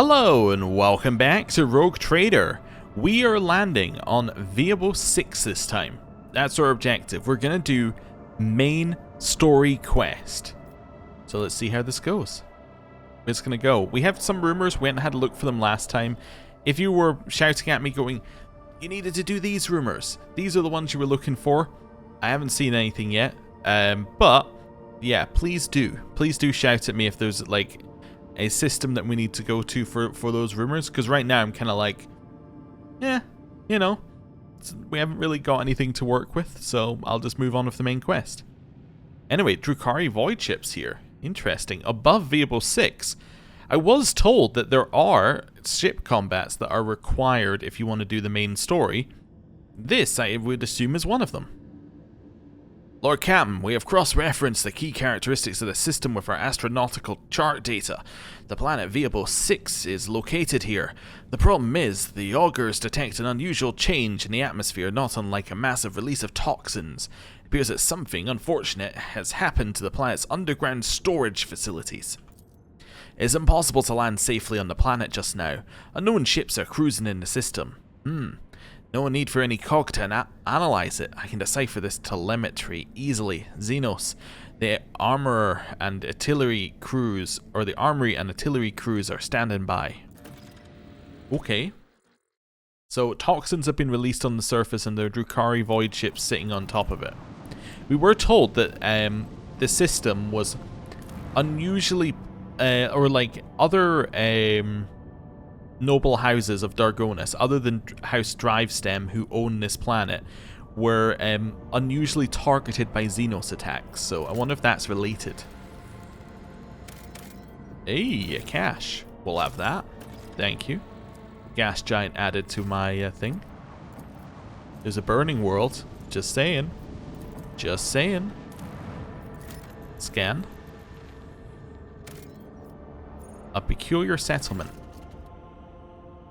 Hello and welcome back to Rogue Trader. We are landing on Vable 6 this time. That's our objective. We're going to do main story quest. So let's see how this goes. It's going to go. We have some rumors. We hadn't had a look for them last time. If you were shouting at me going, you needed to do these rumors. These are the ones you were looking for. I haven't seen anything yet. But yeah, please do. Please do shout at me if there's like a system that we need to go to for those rumors, because right now I'm kind of like, yeah, you know, we haven't really got anything to work with, so I'll just move on with the main quest. Anyway, Drukhari voidships here. Interesting. Above Vable 6, I was told that there are ship combats that are required if you want to do the main story. This, I would assume, is one of them. Lord Captain, we have cross-referenced the key characteristics of the system with our astronautical chart data. The planet Vable 6 is located here. The problem is, the augurs detect an unusual change in the atmosphere, not unlike a massive release of toxins. It appears that something unfortunate has happened to the planet's underground storage facilities. It is impossible to land safely on the planet just now. Unknown ships are cruising in the system. No need for any cog to analyze it. I can decipher this telemetry easily. Xenos, the armorer and artillery crews, or the armory and artillery crews are standing by. Okay. So toxins have been released on the surface and there are Drukhari void ships sitting on top of it. We were told that the system was unusually, or like other noble houses of Dargonis, other than House Drivestem, who own this planet, were unusually targeted by Xenos attacks, so I wonder if that's related. Hey, a cache. We'll have that. Thank you. Gas giant added to my thing. There's a burning world. Just saying. Just saying. Scan. A peculiar settlement.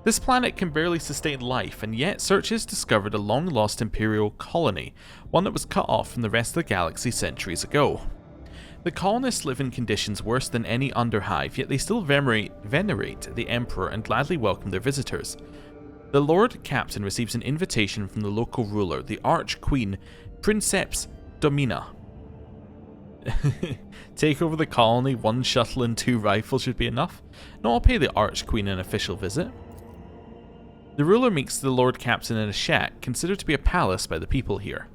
This planet can barely sustain life, and yet searchers discovered a long-lost Imperial colony, one that was cut off from the rest of the galaxy centuries ago. The colonists live in conditions worse than any underhive, yet they still venerate the Emperor and gladly welcome their visitors. The Lord Captain receives an invitation from the local ruler, the Arch-Queen, Princeps Domina. Take over the colony, 1 shuttle and 2 rifles should be enough. No, I'll pay the Arch-Queen an official visit. The ruler meets the Lord Captain in a shack, considered to be a palace by the people here.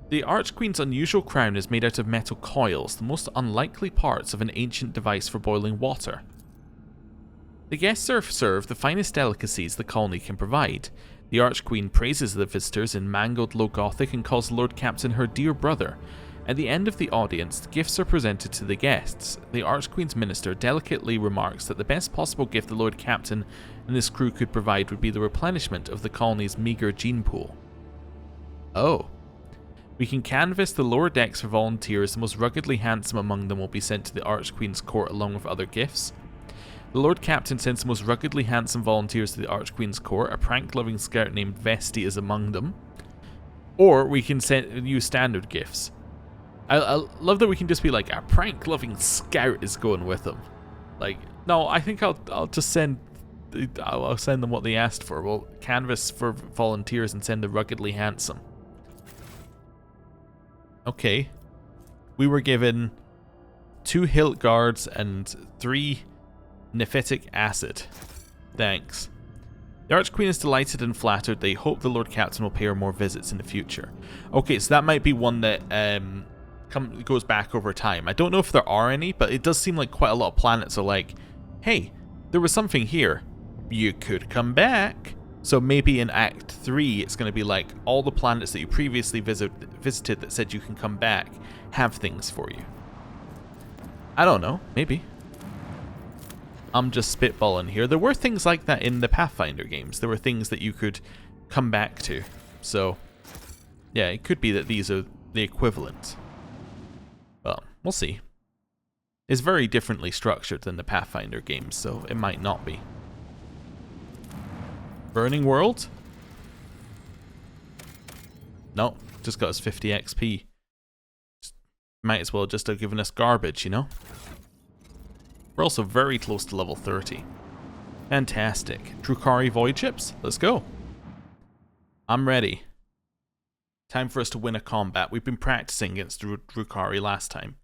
The Archqueen's unusual crown is made out of metal coils, the most unlikely parts of an ancient device for boiling water. The guests are served the finest delicacies the colony can provide. The Archqueen praises the visitors in mangled Low Gothic and calls the Lord Captain her dear brother. At the end of the audience, gifts are presented to the guests. The Archqueen's minister delicately remarks that the best possible gift the Lord Captain and his crew could provide would be the replenishment of the colony's meager gene pool. Oh. We can canvass the lower decks for volunteers. The most ruggedly handsome among them will be sent to the Archqueen's court along with other gifts. The Lord Captain sends the most ruggedly handsome volunteers to the Archqueen's court. A prank-loving scout named Vesti is among them. Or we can use standard gifts. I love that we can just be like, a prank-loving scout is going with them. Like, no, I think I'll just send... I'll send them what they asked for. We'll canvass for volunteers and send the ruggedly handsome. Okay. We were given 2 hilt guards and 3 nephitic acid. Thanks. The Archqueen is delighted and flattered. They hope the Lord Captain will pay her more visits in the future. Okay, so that might be one that goes back over time. I don't know if there are any, but it does seem like quite a lot of planets are like, hey, there was something here. You could come back. So maybe in Act 3, it's going to be like all the planets that you previously visited that said you can come back have things for you. I don't know. Maybe. I'm just spitballing here. There were things like that in the Pathfinder games. There were things that you could come back to. So, yeah, it could be that these are the equivalent. Well, we'll see. It's very differently structured than the Pathfinder games, so it might not be. Burning World? No, just got us 50 XP. Might as well just have given us garbage, you know? We're also very close to level 30. Fantastic. Drukhari voidships. Let's go. I'm ready. Time for us to win a combat. We've been practicing against Drukhari last time.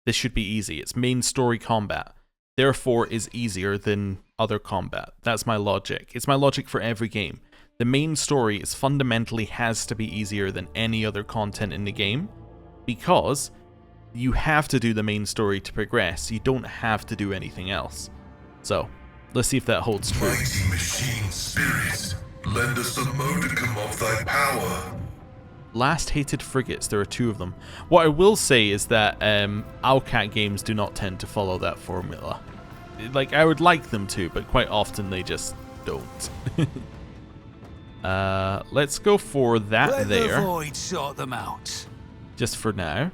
This should be easy. It's main story combat. Therefore is easier than other combat. That's my logic. It's my logic for every game. The main story is fundamentally has to be easier than any other content in the game because you have to do the main story to progress. You don't have to do anything else. So, let's see if that holds true. Mighty machine spirit, lend us a modicum of thy power. Last hated frigates, there are 2 of them. What I will say is that Owlcat Games do not tend to follow that formula. Like, I would like them to, but quite often they just don't. Let's go for that. Let there. the void sort them out. Just for now.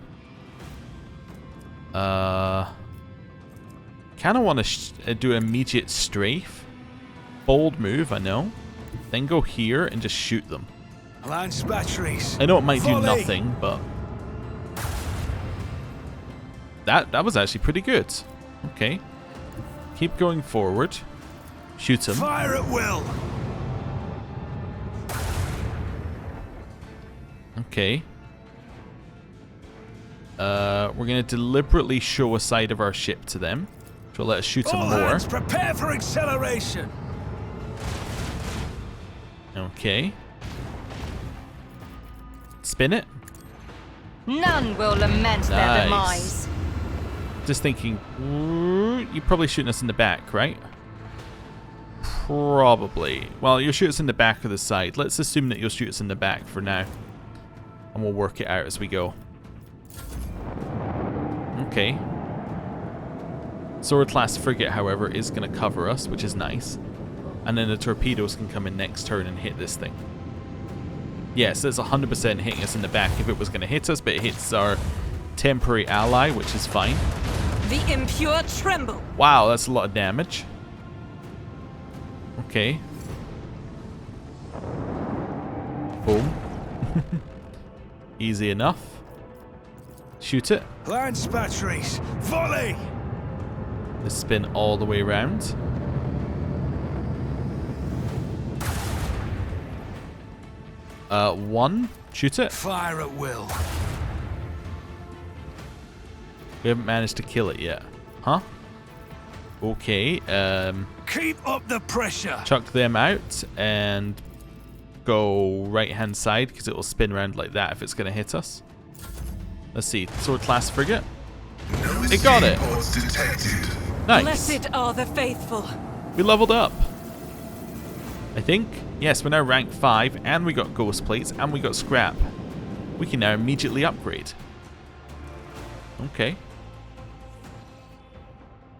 Kind of want to do an immediate strafe. Bold move, I know. Then go here and just shoot them. Launch batteries. I know it might do Volley. nothing, but that was actually pretty good. Okay. Keep going forward. Shoot him. Fire at will. Okay. We're gonna deliberately show a side of our ship to them, which will let us shoot them All more. hands prepare for acceleration. Okay. Spin it. None will lament their Nice. demise. Just thinking, you're probably shooting us in the back, right? Probably. Well, you'll shoot us in the back or the side. Let's assume that you'll shoot us in the back for now. And we'll work it out as we go. Okay. Sword class frigate, however, is going to cover us, which is nice. And then the torpedoes can come in next turn and hit this thing. Yes, it's 100% hitting us in the back if it was going to hit us, but it hits our temporary ally, which is fine. The impure tremble. Wow, that's a lot of damage. Okay. Boom. Easy enough. Shoot it. Launch batteries. Volley. Let's spin all the way around. One. Shoot it. Fire at will. We haven't managed to kill it yet. Huh? Okay. Keep up the pressure. Chuck them out and go right hand side because it will spin around like that if it's going to hit us. Let's see. Sword class frigate. No It got it. escape pods detected. Nice. Blessed are the faithful. We leveled up. I think. Yes, we're now rank 5 and we got ghost plates and we got scrap. We can now immediately upgrade. Okay.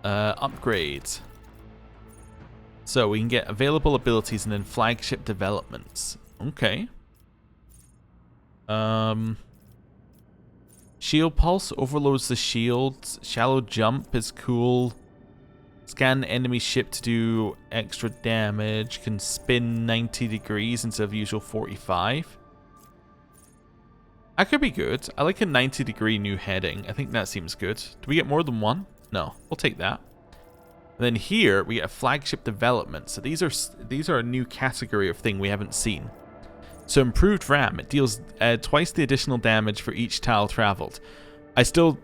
Upgrade. So we can get available abilities and then flagship developments. Okay. Shield pulse overloads the shield. Shallow jump is cool. Scan enemy ship to do extra damage. Can spin 90 degrees instead of usual 45. That could be good. I like a 90 degree new heading. I think that seems good. Do we get more than one? No. We'll take that. And then here we get a flagship development. So these are a new category of thing we haven't seen. So improved RAM. It deals twice the additional damage for each tile traveled. I still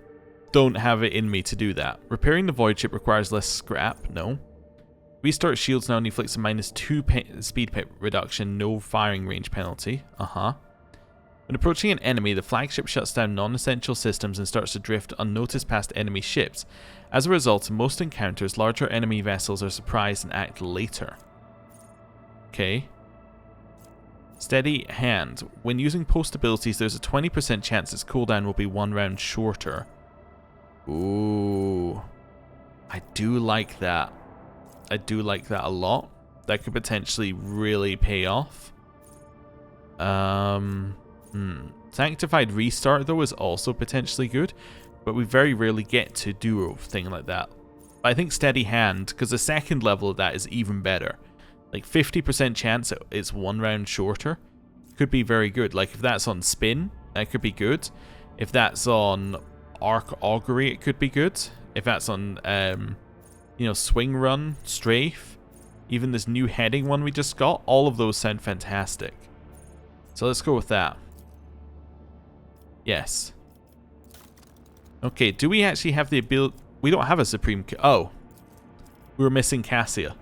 don't have it in me to do that. Repairing the void ship requires less scrap. No. Restart shields now and inflicts a -2 speed reduction. No firing range penalty. When approaching an enemy, the flagship shuts down non-essential systems and starts to drift unnoticed past enemy ships. As a result, in most encounters, larger enemy vessels are surprised and act later. Okay. Steady hand. When using post abilities, there's a 20% chance its cooldown will be 1 round shorter. Ooh. I do like that. I do like that a lot. That could potentially really pay off. Sanctified restart though is also potentially good, but we very rarely get to do a thing like that. But I think steady hand, because the second level of that is even better. Like 50% chance it's 1 round shorter could be very good. Like if that's on spin, that could be good. If that's on arc augury, it could be good. If that's on you know, swing run, strafe, even this new heading one we just got, all of those sound fantastic. So let's go with that. Yes. Okay, do we actually have the ability? We don't have a Supreme... Oh. We were missing Cassia.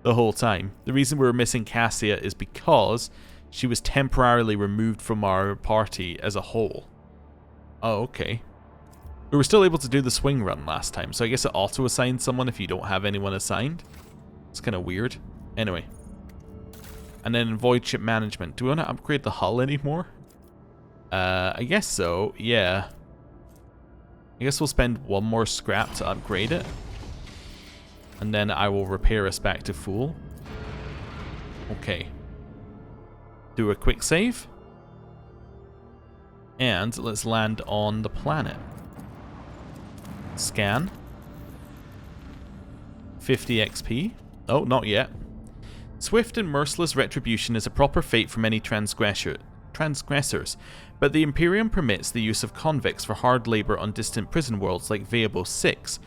The whole time. The reason we were missing Cassia is because she was temporarily removed from our party as a whole. Oh, okay. We were still able to do the swing run last time, so I guess it auto-assigns someone if you don't have anyone assigned. It's kind of weird. Anyway. And then voidship management. Do we want to upgrade the hull anymore? I guess so, yeah. I guess we'll spend one more scrap to upgrade it. And then I will repair us back to full. Okay. Do a quick save. And let's land on the planet. Scan. 50 XP. Oh, not yet. Swift and merciless retribution is a proper fate for many transgressors, but the Imperium permits the use of convicts for hard labor on distant prison worlds like Vable 6.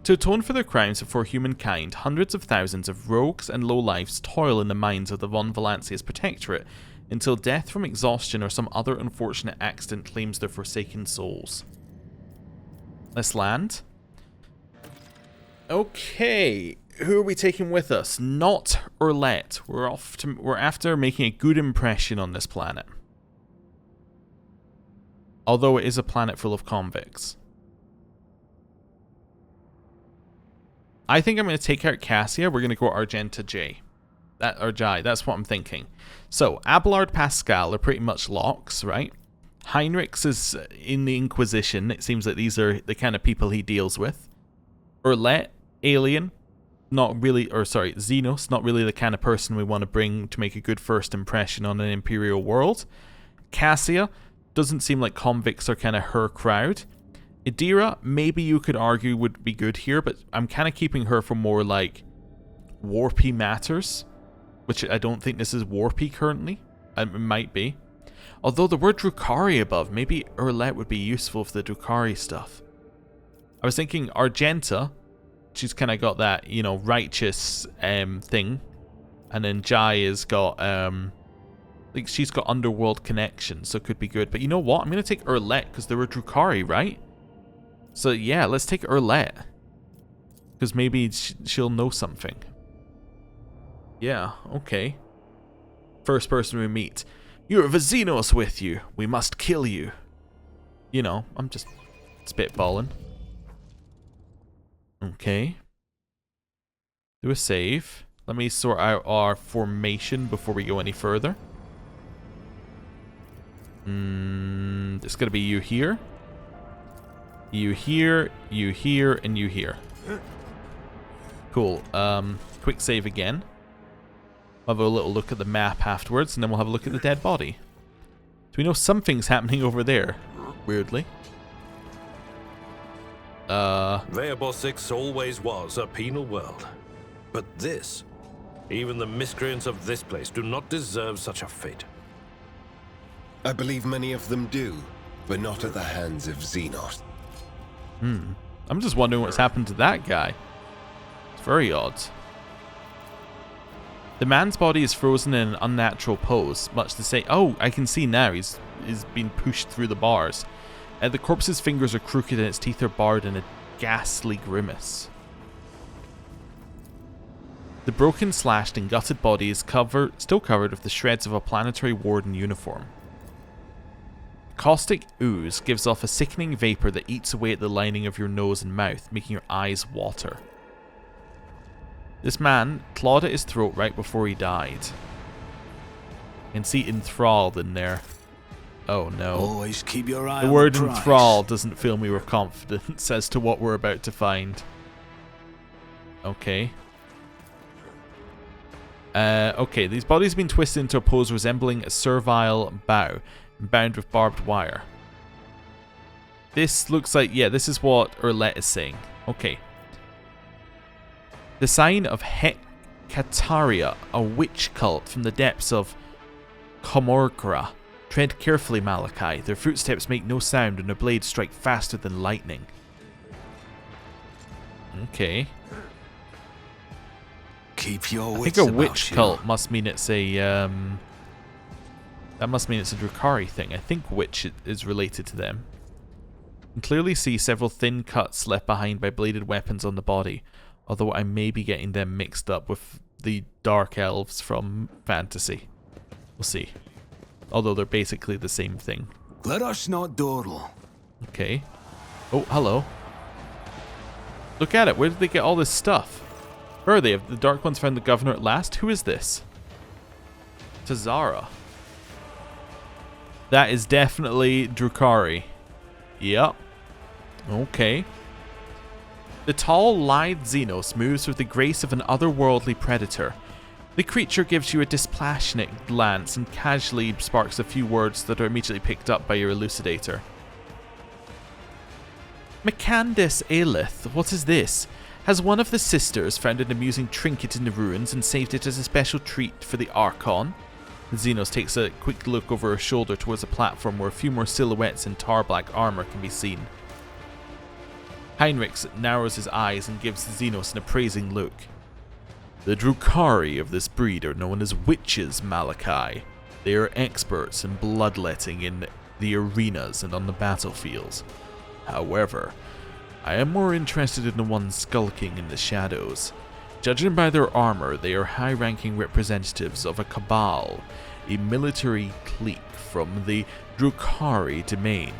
To atone for their crimes before humankind, hundreds of thousands of rogues and lowlifes toil in the mines of the Von Valancia's protectorate until death from exhaustion or some other unfortunate accident claims their forsaken souls. Let's land. Okay, who are we taking with us? Not Urlet. We're after making a good impression on this planet. Although it is a planet full of convicts. I think I'm going to take out Cassia. We're going to go Argenta J. Or Jai. That's what I'm thinking. So, Abelard Pascal are pretty much locks, right? Heinrichs is in the Inquisition. It seems like these are the kind of people he deals with. Urlet, alien. Not really, or sorry, Xenos. Not really the kind of person we want to bring to make a good first impression on an Imperial world. Cassia doesn't seem like convicts are kind of her crowd. Idira, maybe you could argue would be good here, but I'm kind of keeping her for more like warpy matters, which I don't think this is warpy currently. It might be. Although the word Drukhari above, maybe Urlet would be useful for the Drukhari stuff. I was thinking Argenta, she's kind of got that, you know, righteous thing, and then Jai has got like she's got underworld connections, so it could be good. But you know what? I'm gonna take Urlet because they were Drukhari, right? So yeah, let's take Urlet. Because maybe she'll know something. Yeah, okay. First person we meet. You have a Xenos with you. We must kill you. You know, I'm just spitballing. Okay. Do a save. Let me sort out our formation before we go any further. It's gonna be you here. You here, you here, and you here. Cool. Quick save again. We'll have a little look at the map afterwards, and then we'll have a look at the dead body. So we know something's happening over there, weirdly. Vable 6 always was a penal world. But this, even the miscreants of this place do not deserve such a fate. I believe many of them do, but not at the hands of Xenos. I'm just wondering what's happened to that guy. It's very odd. The man's body is frozen in an unnatural pose, much to say, oh, I can see now, he's been pushed through the bars. The corpse's fingers are crooked and its teeth are barred in a ghastly grimace. The broken, slashed, and gutted body is still covered with the shreds of a planetary warden uniform. Caustic ooze gives off a sickening vapor that eats away at the lining of your nose and mouth, making your eyes water. This man clawed at his throat right before he died. You can see enthralled in there. Oh no. Always keep your eye The on word the prize. enthralled doesn't fill me with confidence as to what we're about to find. Okay. Okay, these bodies have been twisted into a pose resembling a servile bow, bound with barbed wire. This looks like, yeah, this is what Urlet is saying. Okay. The sign of Hecataria, a witch cult from the depths of Comorgra. Tread carefully, Malachi. Their footsteps make no sound and their blades strike faster than lightning. Okay. Keep your I wits think a about witch you. cult must mean it's a that must mean it's a Drukhari thing. I think witch is related to them. You can clearly see several thin cuts left behind by bladed weapons on the body, although I may be getting them mixed up with the dark elves from fantasy. We'll see. Although they're basically the same thing. Let us not dawdle. Okay. Oh, hello. Look at it. Where did they get all this stuff? Where are they? Have the Dark Ones found the governor at last? Who is this? Tazara. That is definitely Drukhari. Yep. Okay. The tall, lithe Xenos moves with the grace of an otherworldly predator. The creature gives you a dispassionate glance and casually sparks a few words that are immediately picked up by your elucidator. Macandis Aelith, what is this? Has one of the sisters found an amusing trinket in the ruins and saved it as a special treat for the Archon? The Xenos takes a quick look over her shoulder towards a platform where a few more silhouettes in tar-black armor can be seen. Heinrichs narrows his eyes and gives the Xenos an appraising look. The Drukhari of this breed are known as Wyches, Malachi. They are experts in bloodletting in the arenas and on the battlefields. However, I am more interested in the ones skulking in the shadows. Judging by their armor, they are high-ranking representatives of a cabal, a military clique from the Drukhari domain.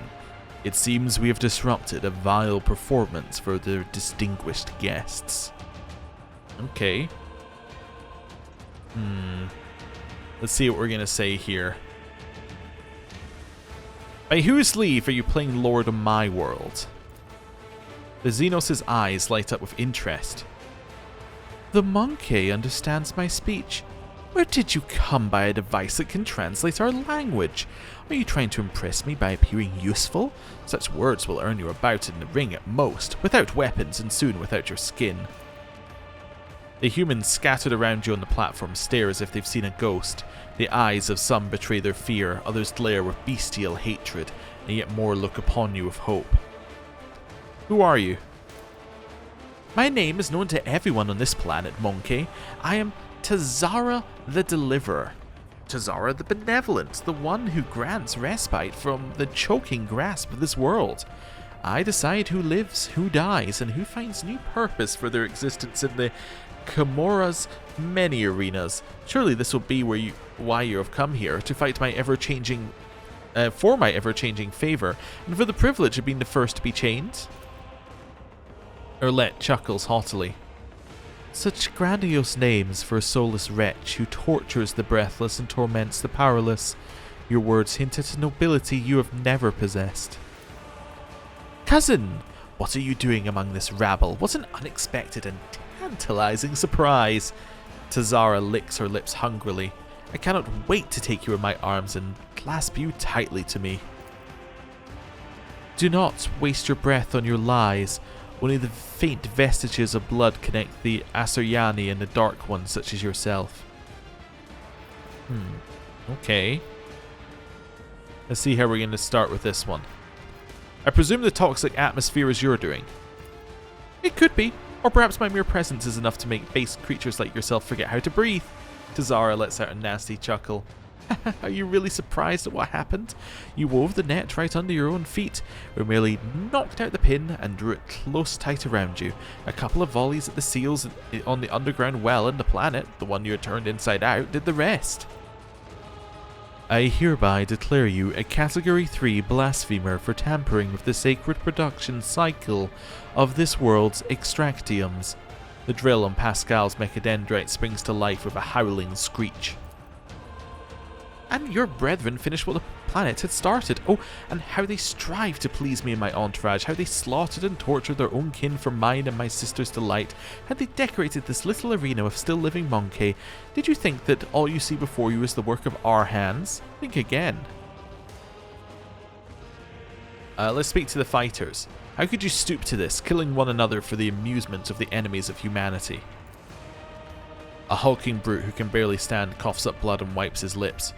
It seems we have disrupted a vile performance for their distinguished guests. Okay. Let's see what we're gonna say here. By whose leave are you playing Lord of my world? The Xenos' eyes light up with interest. The monkey understands my speech. Where did you come by a device that can translate our language? Are you trying to impress me by appearing useful? Such words will earn you a bout in the ring at most, without weapons and soon without your skin. The humans scattered around you on the platform stare as if they've seen a ghost. The eyes of some betray their fear, others glare with bestial hatred, and yet more look upon you with hope. Who are you? My name is known to everyone on this planet, Monkey. I am Tazara the Deliverer. Tazara the Benevolent, the one who grants respite from the choking grasp of this world. I decide who lives, who dies, and who finds new purpose for their existence in the Comora's many arenas. Surely this will be why you have come here, to fight my ever-changing, for my ever-changing favor, and for the privilege of being the first to be chained. Erlette chuckles haughtily. Such grandiose names for a soulless wretch who tortures the breathless and torments the powerless. Your words hint at a nobility you have never possessed. Cousin, what are you doing among this rabble? What an unexpected and tantalizing surprise. Tazara licks her lips hungrily. I cannot wait to take you in my arms and clasp you tightly to me. Do not waste your breath on your lies. Only the faint vestiges of blood connect the Asuryani and the Dark Ones such as yourself. Okay. Let's see how we're going to start with this one. I presume the toxic atmosphere is your doing. It could be. Or perhaps my mere presence is enough to make base creatures like yourself forget how to breathe. Tazara lets out a nasty chuckle. Are you really surprised at what happened? You wove the net right under your own feet. We merely knocked out the pin and drew it close tight around you. A couple of volleys at the seals on the underground well in the planet, the one you had turned inside out, did the rest. I hereby declare you a Category 3 blasphemer for tampering with the sacred production cycle of this world's extractiums. The drill on Pascal's mechadendrite springs to life with a howling screech. And your brethren finished what the planet had started. Oh, and how they strive to please me and my entourage, how they slaughtered and tortured their own kin for mine and my sister's delight. Had they decorated this little arena with still living Monkey, did you think that all you see before you is the work of our hands? Think again. Let's speak to the fighters. How could you stoop to this, killing one another for the amusement of the enemies of humanity? A hulking brute who can barely stand coughs up blood and wipes his lips.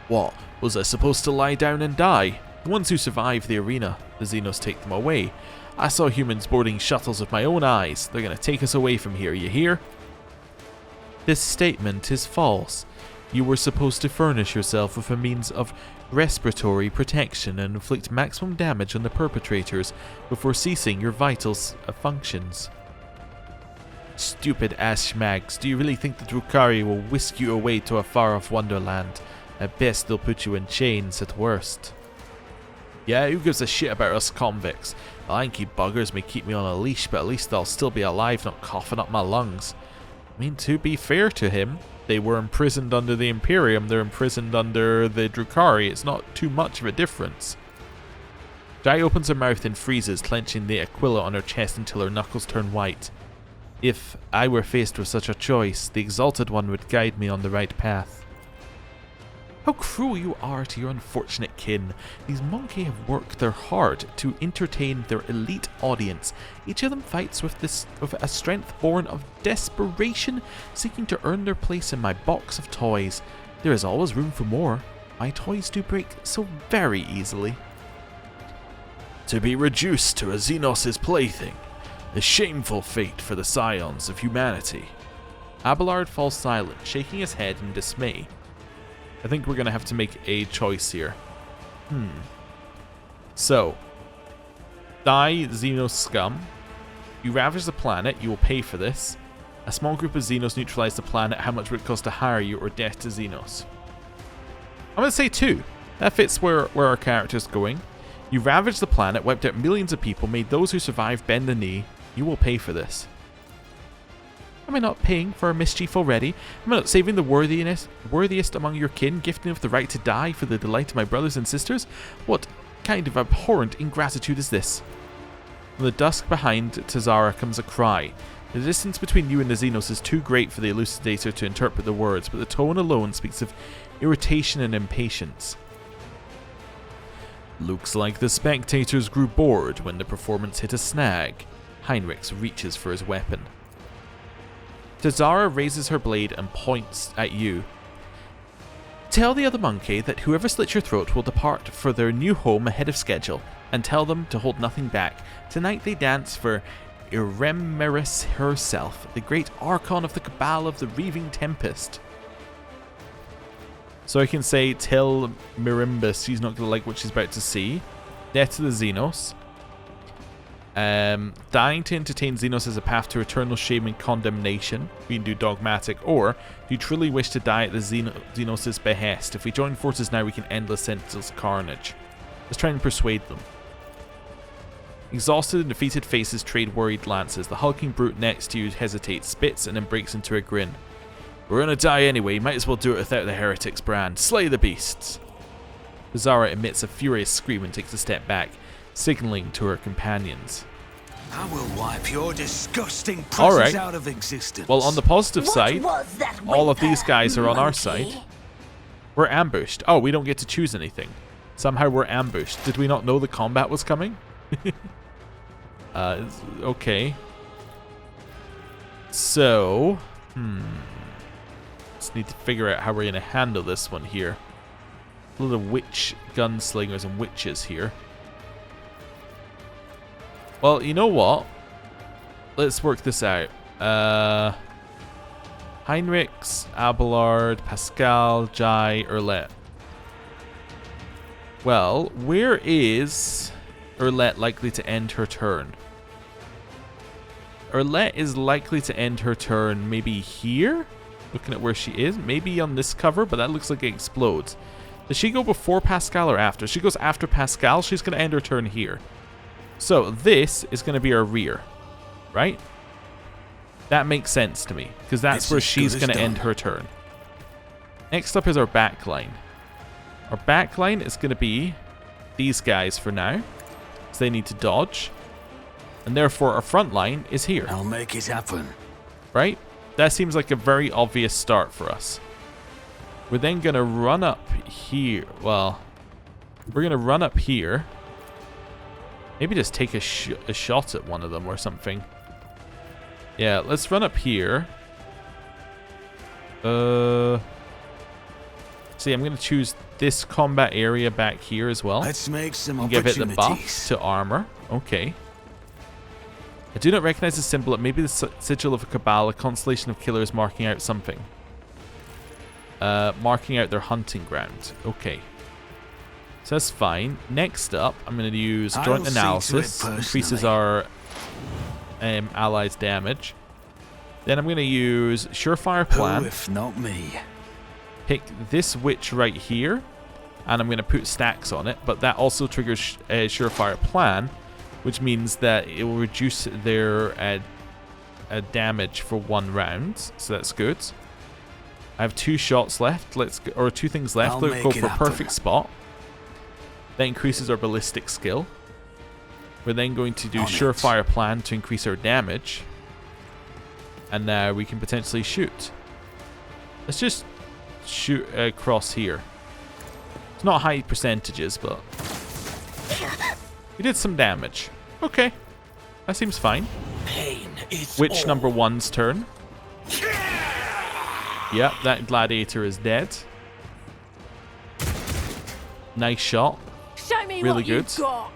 What, was I supposed to lie down and die? The ones who survive the arena, the Xenos take them away. I saw humans boarding shuttles with my own eyes. They're going to take us away from here, you hear? This statement is false. You were supposed to furnish yourself with a means of respiratory protection and inflict maximum damage on the perpetrators before ceasing your vital functions. Stupid ass schmags, do you really think the Drukhari will whisk you away to a far-off wonderland? At best, they'll put you in chains at worst. Yeah, who gives a shit about us convicts? The lanky buggers may keep me on a leash, but at least I'll still be alive, not coughing up my lungs. I mean, to be fair to him, they were imprisoned under the Imperium, they're imprisoned under the Drukhari. It's not too much of a difference. Jai opens her mouth and freezes, clenching the aquila on her chest until her knuckles turn white. If I were faced with such a choice, the Exalted One would guide me on the right path. How cruel you are to your unfortunate kin. These monkey have worked their hard to entertain their elite audience. Each of them fights with a strength born of desperation, seeking to earn their place in my box of toys. There is always room for more. My toys do break so very easily. To be reduced to a Xenos' plaything. A shameful fate for the scions of humanity. Abelard falls silent, shaking his head in dismay. I think we're going to have to make a choice here. So, die Xenos scum. You ravage the planet, you will pay for this. A small group of Xenos neutralize the planet. How much would it cost to hire you, or death to Xenos? I'm going to say 2. That fits where our character's going. You ravaged the planet, wiped out millions of people, made those who survived bend the knee. You will pay for this. Am I not paying for our mischief already? Am I not saving the worthiest among your kin, gifting of the right to die for the delight of my brothers and sisters? What kind of abhorrent ingratitude is this? From the dusk behind Tazara comes a cry. The distance between you and the Xenos is too great for the elucidator to interpret the words, but the tone alone speaks of irritation and impatience. Looks like the spectators grew bored when the performance hit a snag. Heinrichs reaches for his weapon. Tazara raises her blade and points at you. Tell the other monkey that whoever slits your throat will depart for their new home ahead of schedule, and tell them to hold nothing back. Tonight they dance for Iremeris herself, the great archon of the cabal of the Reaving Tempest. So I can say, tell Mirimbus she's not going to like what she's about to see. Death to the Xenos. Dying to entertain Xenos as a path to eternal shame and condemnation. We can do dogmatic, or do you truly wish to die at the Xenos' behest? If we join forces now, we can end the senseless carnage. Let's try and persuade them. Exhausted and defeated faces trade worried glances. The hulking brute next to you hesitates, spits, and then breaks into a grin. We're gonna die anyway, might as well do it without the heretic's brand. Slay the beasts! Zara emits a furious scream and takes a step back, signaling to her companions. I will wipe your disgusting presence out of existence. Well, on the positive side, all of these guys are on our side. We're ambushed. Oh, we don't get to choose anything. Somehow we're ambushed. Did we not know the combat was coming? Okay. So, just need to figure out how we're going to handle this one here. A lot of witch gunslingers and witches here. Well, you know what? Let's work this out. Heinrichs, Abelard, Pascal, Jai, Erlet. Well, where is Erlet likely to end her turn? Erlet is likely to end her turn maybe here? Looking at where she is. Maybe on this cover, but that looks like it explodes. Does she go before Pascal or after? She goes after Pascal. She's going to end her turn here. So this is going to be our rear, right? That makes sense to me, because that's where she's going to end her turn. Next up is our back line. Our back line is going to be these guys for now, so they need to dodge. And therefore our front line is here. I'll make it happen. Right? That seems like a very obvious start for us. We're then going to run up here. Well, we're going to run up here. Maybe just take a shot at one of them or something. Yeah, let's run up here. See, I'm going to choose this combat area back here as well. Let's make some and give it the buff to armor. Okay. I do not recognize the symbol. It may be the sigil of a cabal, a constellation of killers marking out something. Marking out their hunting ground. Okay. So that's fine. Next up, I'm going to use joint analysis. Increases our allies' damage. Then I'm going to use surefire plan. Who if not me? Pick this witch right here, and I'm going to put stacks on it. But that also triggers surefire plan, which means that it will reduce their damage for 1 round. So that's good. I have 2 shots left. Or 2 things left. Let's go for a perfect spot. That increases our ballistic skill. We're then going to do surefire plan to increase our damage. And now we can potentially shoot. Let's just shoot across here. It's not high percentages, but we did some damage. Okay. That seems fine. Witch number 1's turn. Yep, that gladiator is dead. Nice shot. Show me really what good. You've got.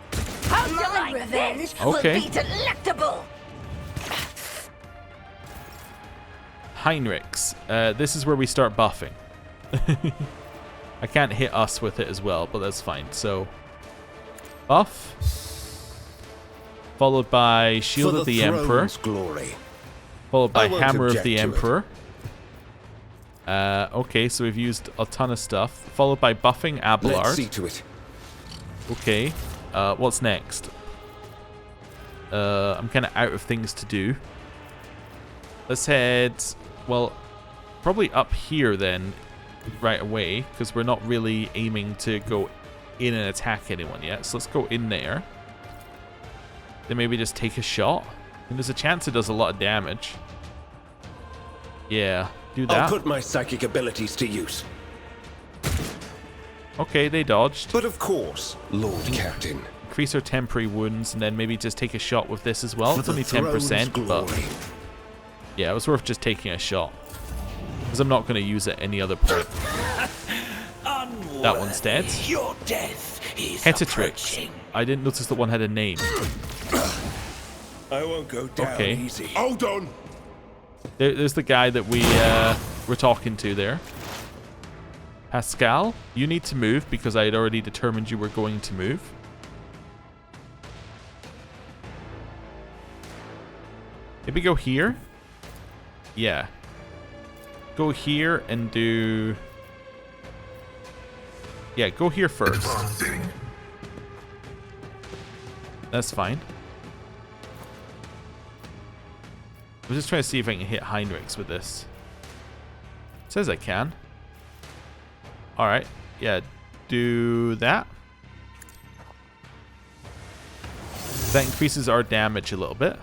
How do you like revenge? Okay. Will be delectable. Heinrichs. This is where we start buffing. I can't hit us with it as well, but that's fine. So, buff. Followed by Shield of the Emperor. Glory. Followed by Hammer of the Emperor. Okay, so we've used a ton of stuff. Followed by buffing Abelard. Let's see to it. Okay. What's next? I'm kind of out of things to do. Let's head, well, probably up here then, right away, because we're not really aiming to go in and attack anyone yet. So let's go in there. Then maybe just take a shot. And there's a chance it does a lot of damage. Yeah, do that. I'll put my psychic abilities to use. Okay, they dodged. But of course, Lord Captain. Increase our temporary wounds, and then maybe just take a shot with this as well. It's only 10%, but yeah, it was worth just taking a shot. Because I'm not going to use it any other point. That one's dead. Your death is Hetatrix. I didn't notice that one had a name. I won't go down easy. Hold on. There's the guy that we were talking to there. Pascal, you need to move because I had already determined you were going to move. Maybe go here? Yeah. Go here and do... Yeah, go here first. That's fine. I'm just trying to see if I can hit Heinrichs with this. It says I can. Alright, yeah, do that. That increases our damage a little bit.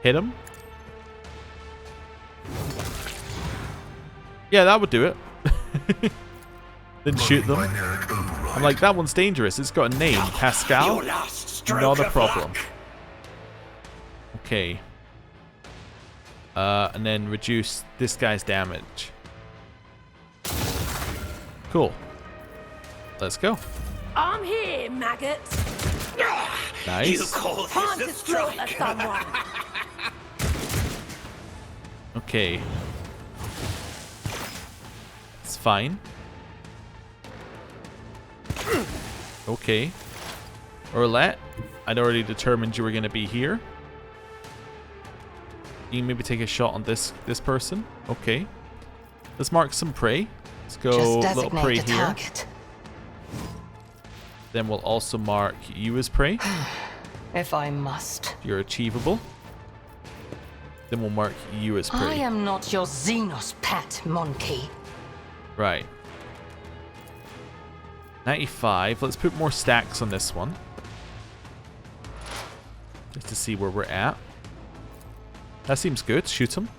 Hit him. Yeah, that would do it. Then shoot them. I'm like, that one's dangerous. It's got a name. Pascal? Not a problem. Okay. And then reduce this guy's damage. Cool. Let's go. I'm here, maggot. Nice. You call Time this to a slaughter strike? someone. Okay. It's fine. Okay. Orlette, I'd already determined you were going to be here. You can maybe take a shot on this person. Okay. Let's mark some prey. Let's go little prey here. Target. Then we'll also mark you as prey. If I must. You're achievable. Then we'll mark you as I prey. am not your Xenos pet, monkey. Right. 95. Let's put more stacks on this one. Just to see where we're at. That seems good. Shoot him.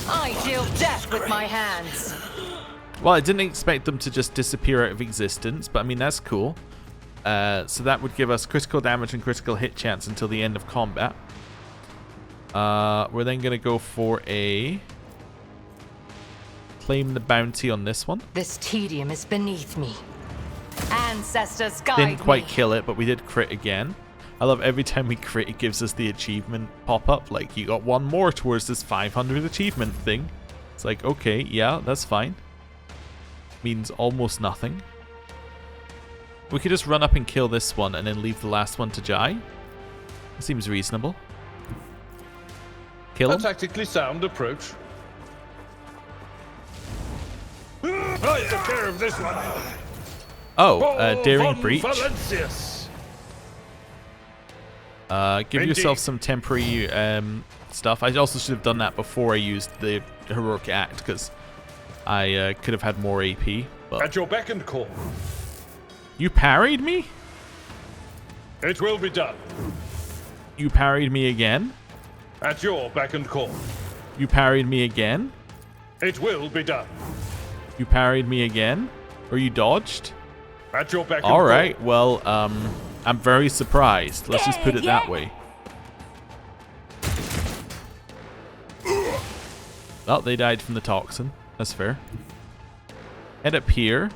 I deal death with my hands. Well, I didn't expect them to just disappear out of existence, but I mean, that's cool. So that would give us critical damage and critical hit chance until the end of combat. We're then going to go for a... Claim the bounty on this one. This tedium is beneath me. Ancestors guide Didn't quite me. kill it, but we did crit again. I love every time we crit, it gives us the achievement pop up. Like, you got one more towards this 500 achievement thing. It's like, okay, yeah, that's fine. Means almost nothing. We could just run up and kill this one and then leave the last one to Jai. Seems reasonable. Kill A him. tactically sound approach. I took care of this one. Oh, daring von breach. Valentius. Give Indeed. yourself some temporary stuff. I also should have done that before I used the heroic act, because I could have had more AP. But At your beck and call. you parried me? It will be done. You parried me again? At your beck and call. You parried me again? It will be done. You parried me again? Or you dodged? At your beck and call. Alright, well, I'm very surprised. Let's just put it that way. Well, they died from the toxin. That's fair. Head up here.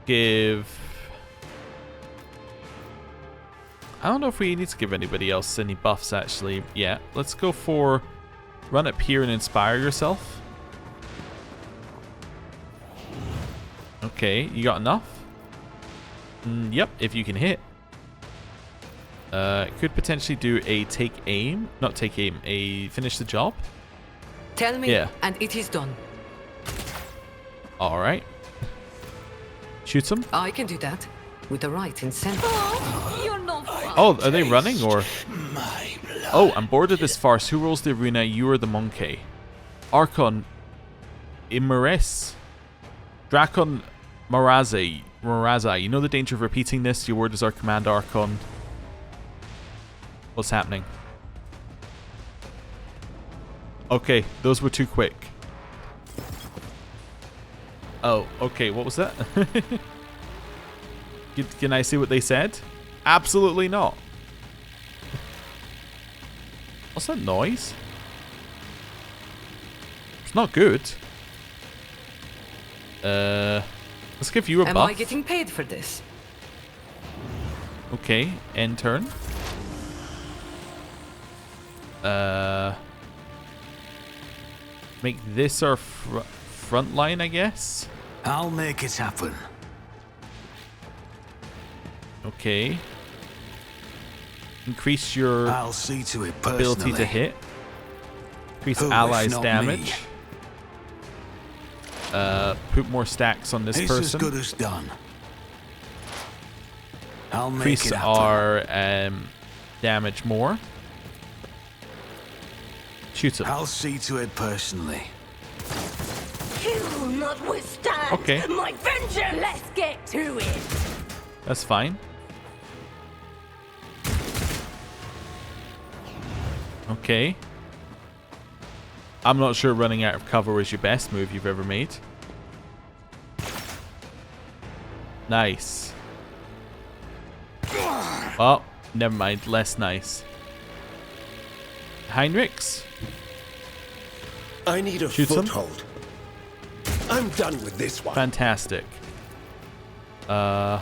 Give... I don't know if we need to give anybody else any buffs, actually. Yeah, let's go for... Run up here and inspire yourself. Okay, you got enough? Yep, if you can hit. Could potentially do a take aim. Not take aim, a finish the job. Tell me, Yeah. and it is done. Alright. Shoots him. I can do that with the right incentive. Oh, you're not fun. Oh, are they running or? Oh, I'm bored of this farce. Who rules the arena? You or the monkey? Archon Imaris. Dracon Moraza. You know the danger of repeating this. Your word is our command, Archon. What's happening? Okay, those were too quick. Oh, okay, what was that? Can I see what they said? Absolutely not. What's that noise? It's not good. Let's give you a Am buff. I getting paid for this? Okay, end turn. Make this our front line, I guess. I'll make it happen. Okay. Increase your I'll see to it personally. ability to hit. Increase Who, if allies' not damage. Put more stacks on this It's as person. good as done. I'll make Increase it happen. our damage more. Shoot him. I'll see to it personally. You not withstand Okay. my vengeance. Let's get to it. That's fine. Okay. I'm not sure running out of cover was your best move you've ever made. Nice. Oh, never mind. Less nice. Heinrichs. I need a Shoot some. foothold. I'm done with this one. Fantastic. Do I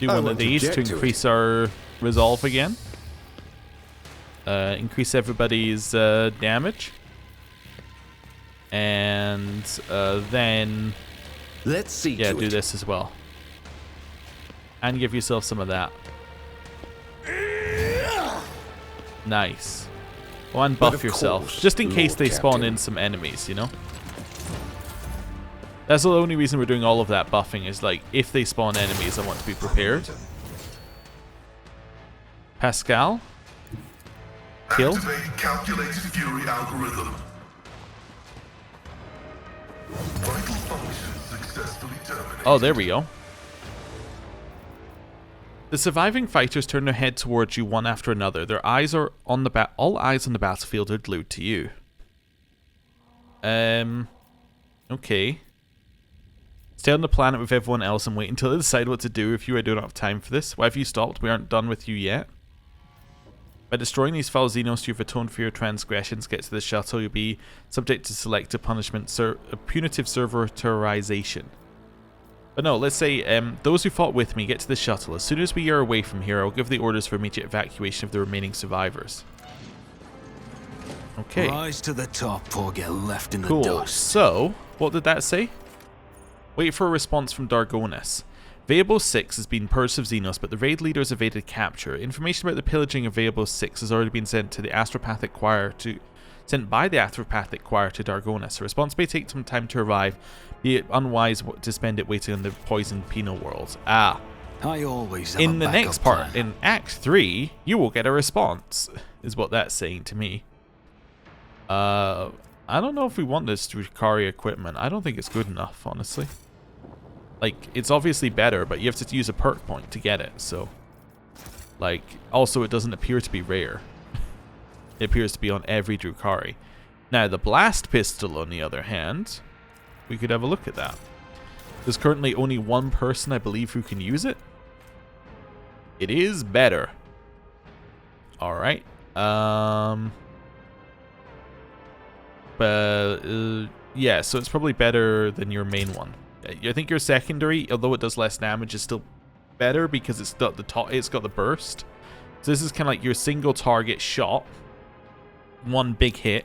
one of won't these to object to increase our resolve again. Increase everybody's damage. And then, Let's see yeah, to do it. this as well. And give yourself some of that. Nice. Oh, and But buff of yourself. course, Just in case Lord they spawn Captain. in some enemies, you know? That's the only reason we're doing all of that buffing, is like, if they spawn enemies, I want to be prepared. Pascal? Kill? Activating calculated fury algorithm. Vital function successfully terminated. Oh, there we go. The surviving fighters turn their head towards you one after another. Their eyes are on the all eyes on the battlefield are glued to you. Okay. Stay on the planet with everyone else and wait until they decide what to do. If you, I do not have time for this. Why have you stopped? We aren't done with you yet. By destroying these foul Xenos, you've atoned for your transgressions. Get to the shuttle, you'll be subject to selective punishment, punitive servitorization. But no, let's say those who fought with me get to the shuttle. As soon as we are away from here, I'll give the orders for immediate evacuation of the remaining survivors. Okay. Rise to the top or get left in the Cool. dust. So, what did that say? Wait for a response from Dargonus. Vable 6 has been purged of Xenos, but the raid leaders evaded capture. Information about the pillaging of Vable 6 has already been sent to the Astropathic Choir sent by the Astropathic Choir to Dargonus. A response may take some time to arrive, be it unwise to spend it waiting on the poisoned penal world. Ah. I always have In a the backup next part, plan. in Act 3, you will get a response, is what that's saying to me. I don't know if we want this Drukhari equipment. I don't think it's good enough, honestly. Like, it's obviously better, but you have to use a perk point to get it, so... Like, also it doesn't appear to be rare. It appears to be on every Drukhari. Now, the blast pistol, on the other hand, we could have a look at that. There's currently only one person, I believe, who can use it. It is better. Alright. Yeah, so it's probably better than your main one. I think your secondary, although it does less damage, is still better because it's got the burst. So this is kind of like your single target shot, one big hit,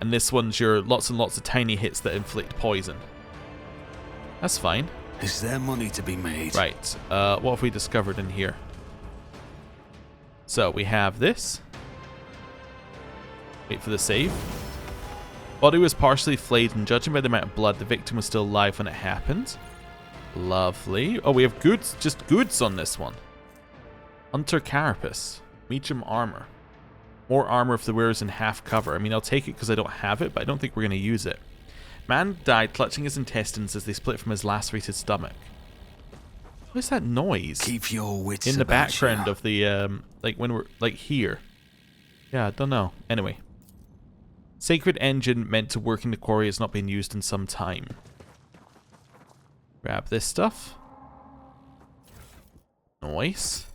and this one's your lots and lots of tiny hits that inflict poison. That's fine. Is there money to be made? Right. What have we discovered in here? So we have this. Wait for the save. Body was partially flayed, and judging by the amount of blood, the victim was still alive when it happened. Lovely. Oh, we have goods, just goods on this one. Hunter Carapace. Medium armor. More armor if the wearer's in half cover. I mean, I'll take it because I don't have it, but I don't think we're going to use it. Man died clutching his intestines as they split from his lacerated stomach. What is that noise? Keep your wits in the about background you. of the, like when we're, like here. Yeah, I don't know. Anyway. Sacred engine meant to work in the quarry has not been used in some time. Grab this stuff. Nice.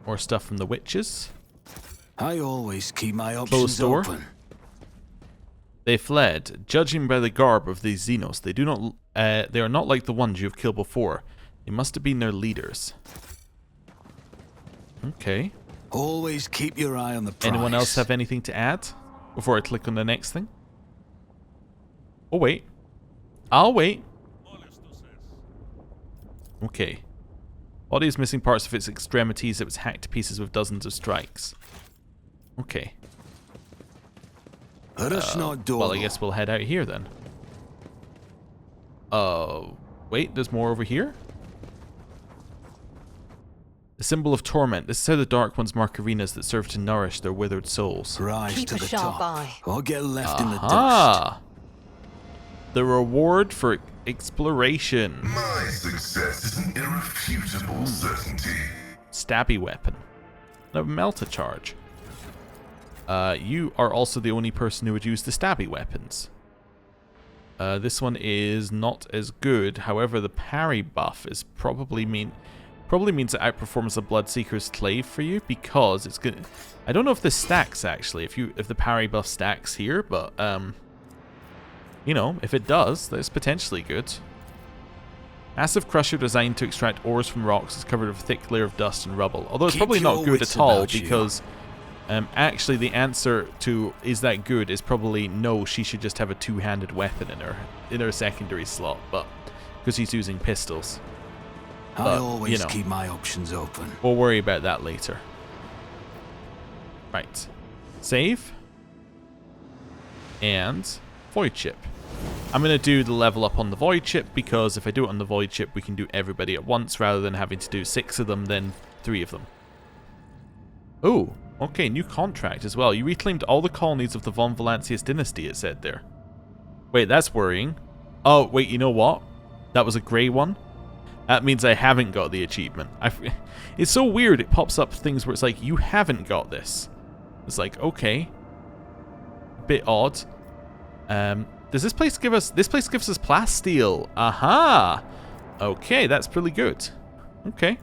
More stuff from the Wyches. I always keep my Closed options door. open. They fled. Judging by the garb of these Xenos, they are not like the ones you have killed before. They must have been their leaders. Okay. Always keep your eye on the prize. Anyone else have anything to add before I click on the next thing? Oh, wait. I'll wait. Okay. Body is missing parts of its extremities. It was hacked to pieces with dozens of strikes. Okay. Let us not do Well, I guess we'll head out here then. Wait, there's more over here? The symbol of torment. This is how the Dark Ones mark arenas that serve to nourish their withered souls. Rise Keep to a the sharp top, eye. or get left in the dust. Ah, the reward for exploration. My success is an irrefutable certainty. Stabby weapon. No, melta charge. You are also the only person who would use the stabby weapons. This one is not as good. However, the parry buff is probably means it outperforms the Bloodseeker's Clave for you because it's good. I don't know if this stacks actually. If the parry buff stacks here, but you know, if it does, that's potentially good. Massive Crusher designed to extract ores from rocks is covered with a thick layer of dust and rubble. Although it's Keep probably not your good wits at all about you. because actually the answer to is that good is probably no, she should just have a two-handed weapon in her secondary slot, but because he's using pistols. I But, always you know. keep my options open. We'll worry about that later. Right. Save. And void ship. I'm going to do the level up on the void ship because if I do it on the void ship, we can do everybody at once rather than having to do 6 of them, then 3 of them. Oh, okay, new contract as well. You reclaimed all the colonies of the Von Valancius dynasty, it said there. Wait, that's worrying. Oh, wait, you know what? That was a grey one. That means I haven't got the achievement. It's so weird, it pops up things where it's like, you haven't got this. It's like, okay. Bit odd. Does this place give us... This place gives us plasteel. Aha! Okay, that's pretty good. Okay.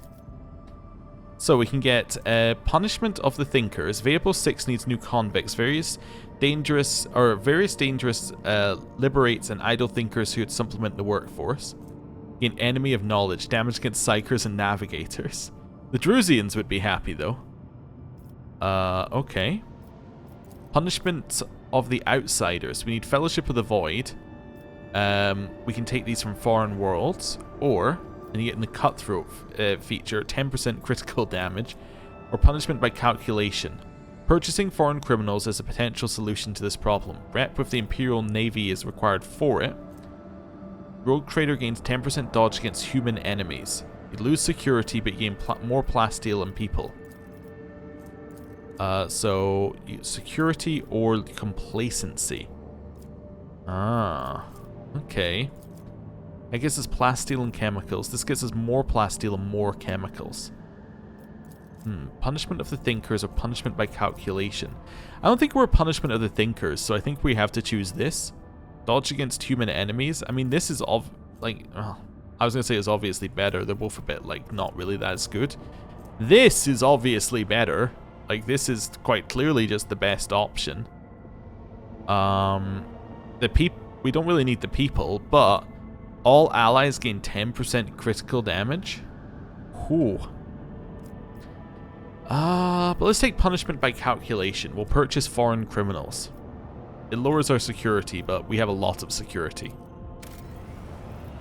So we can get Punishment of the Thinkers. Vable 6 needs new convicts. Various dangerous liberates and idle thinkers who would supplement the workforce. Gain Enemy of Knowledge. Damage against psychers and navigators. The Drusians would be happy though. Okay. Punishment of the Outsiders. We need Fellowship of the Void. We can take these from foreign worlds, or, and you get in the Cutthroat feature, 10% critical damage, or Punishment by Calculation. Purchasing foreign criminals is a potential solution to this problem. Rep with the Imperial Navy is required for it. Rogue Trader gains 10% dodge against human enemies. You lose security, but you gain more plasteel and people. So, security or complacency. Ah, okay. I guess it's plasteel and chemicals. This gives us more plasteel and more chemicals. Punishment of the Thinkers or Punishment by Calculation. I don't think we're Punishment of the Thinkers, so I think we have to choose this. Dodge against human enemies. I mean, this is I was gonna say it's obviously better. They're both a bit, like, not really that as good. This is obviously better. Like, this is quite clearly just the best option. We don't really need the people, but all allies gain 10% critical damage. Whew. But let's take Punishment by Calculation. We'll purchase foreign criminals. It lowers our security, but we have a lot of security.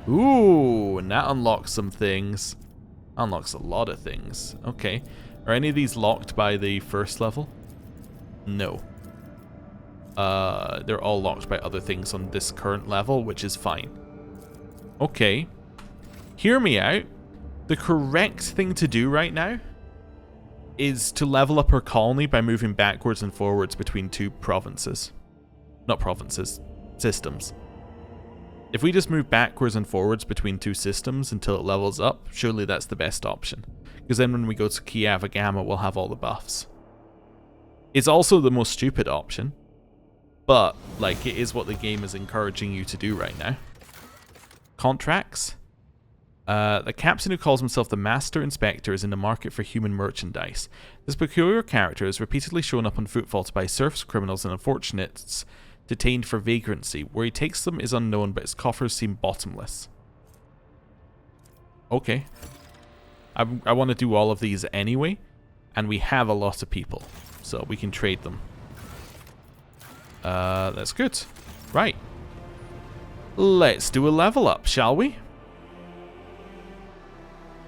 Ooh, and that unlocks some things. Unlocks a lot of things. Okay. Are any of these locked by the first level? No. They're all locked by other things on this current level, which is fine. Okay. Hear me out. The correct thing to do right now is to level up our colony by moving backwards and forwards between two provinces. Not provinces, systems. If we just move backwards and forwards between two systems until it levels up, surely that's the best option. Because then when we go to Kiava Gamma, we'll have all the buffs. It's also the most stupid option. But, like, it is what the game is encouraging you to do right now. Contracts. The captain who calls himself the Master Inspector is in the market for human merchandise. This peculiar character is repeatedly shown up on footfalls by serfs, criminals, and unfortunates detained for vagrancy. Where he takes them is unknown, but his coffers seem bottomless. Okay. I want to do all of these anyway, and we have a lot of people, so we can trade them. That's good. Right. Let's do a level up, shall we?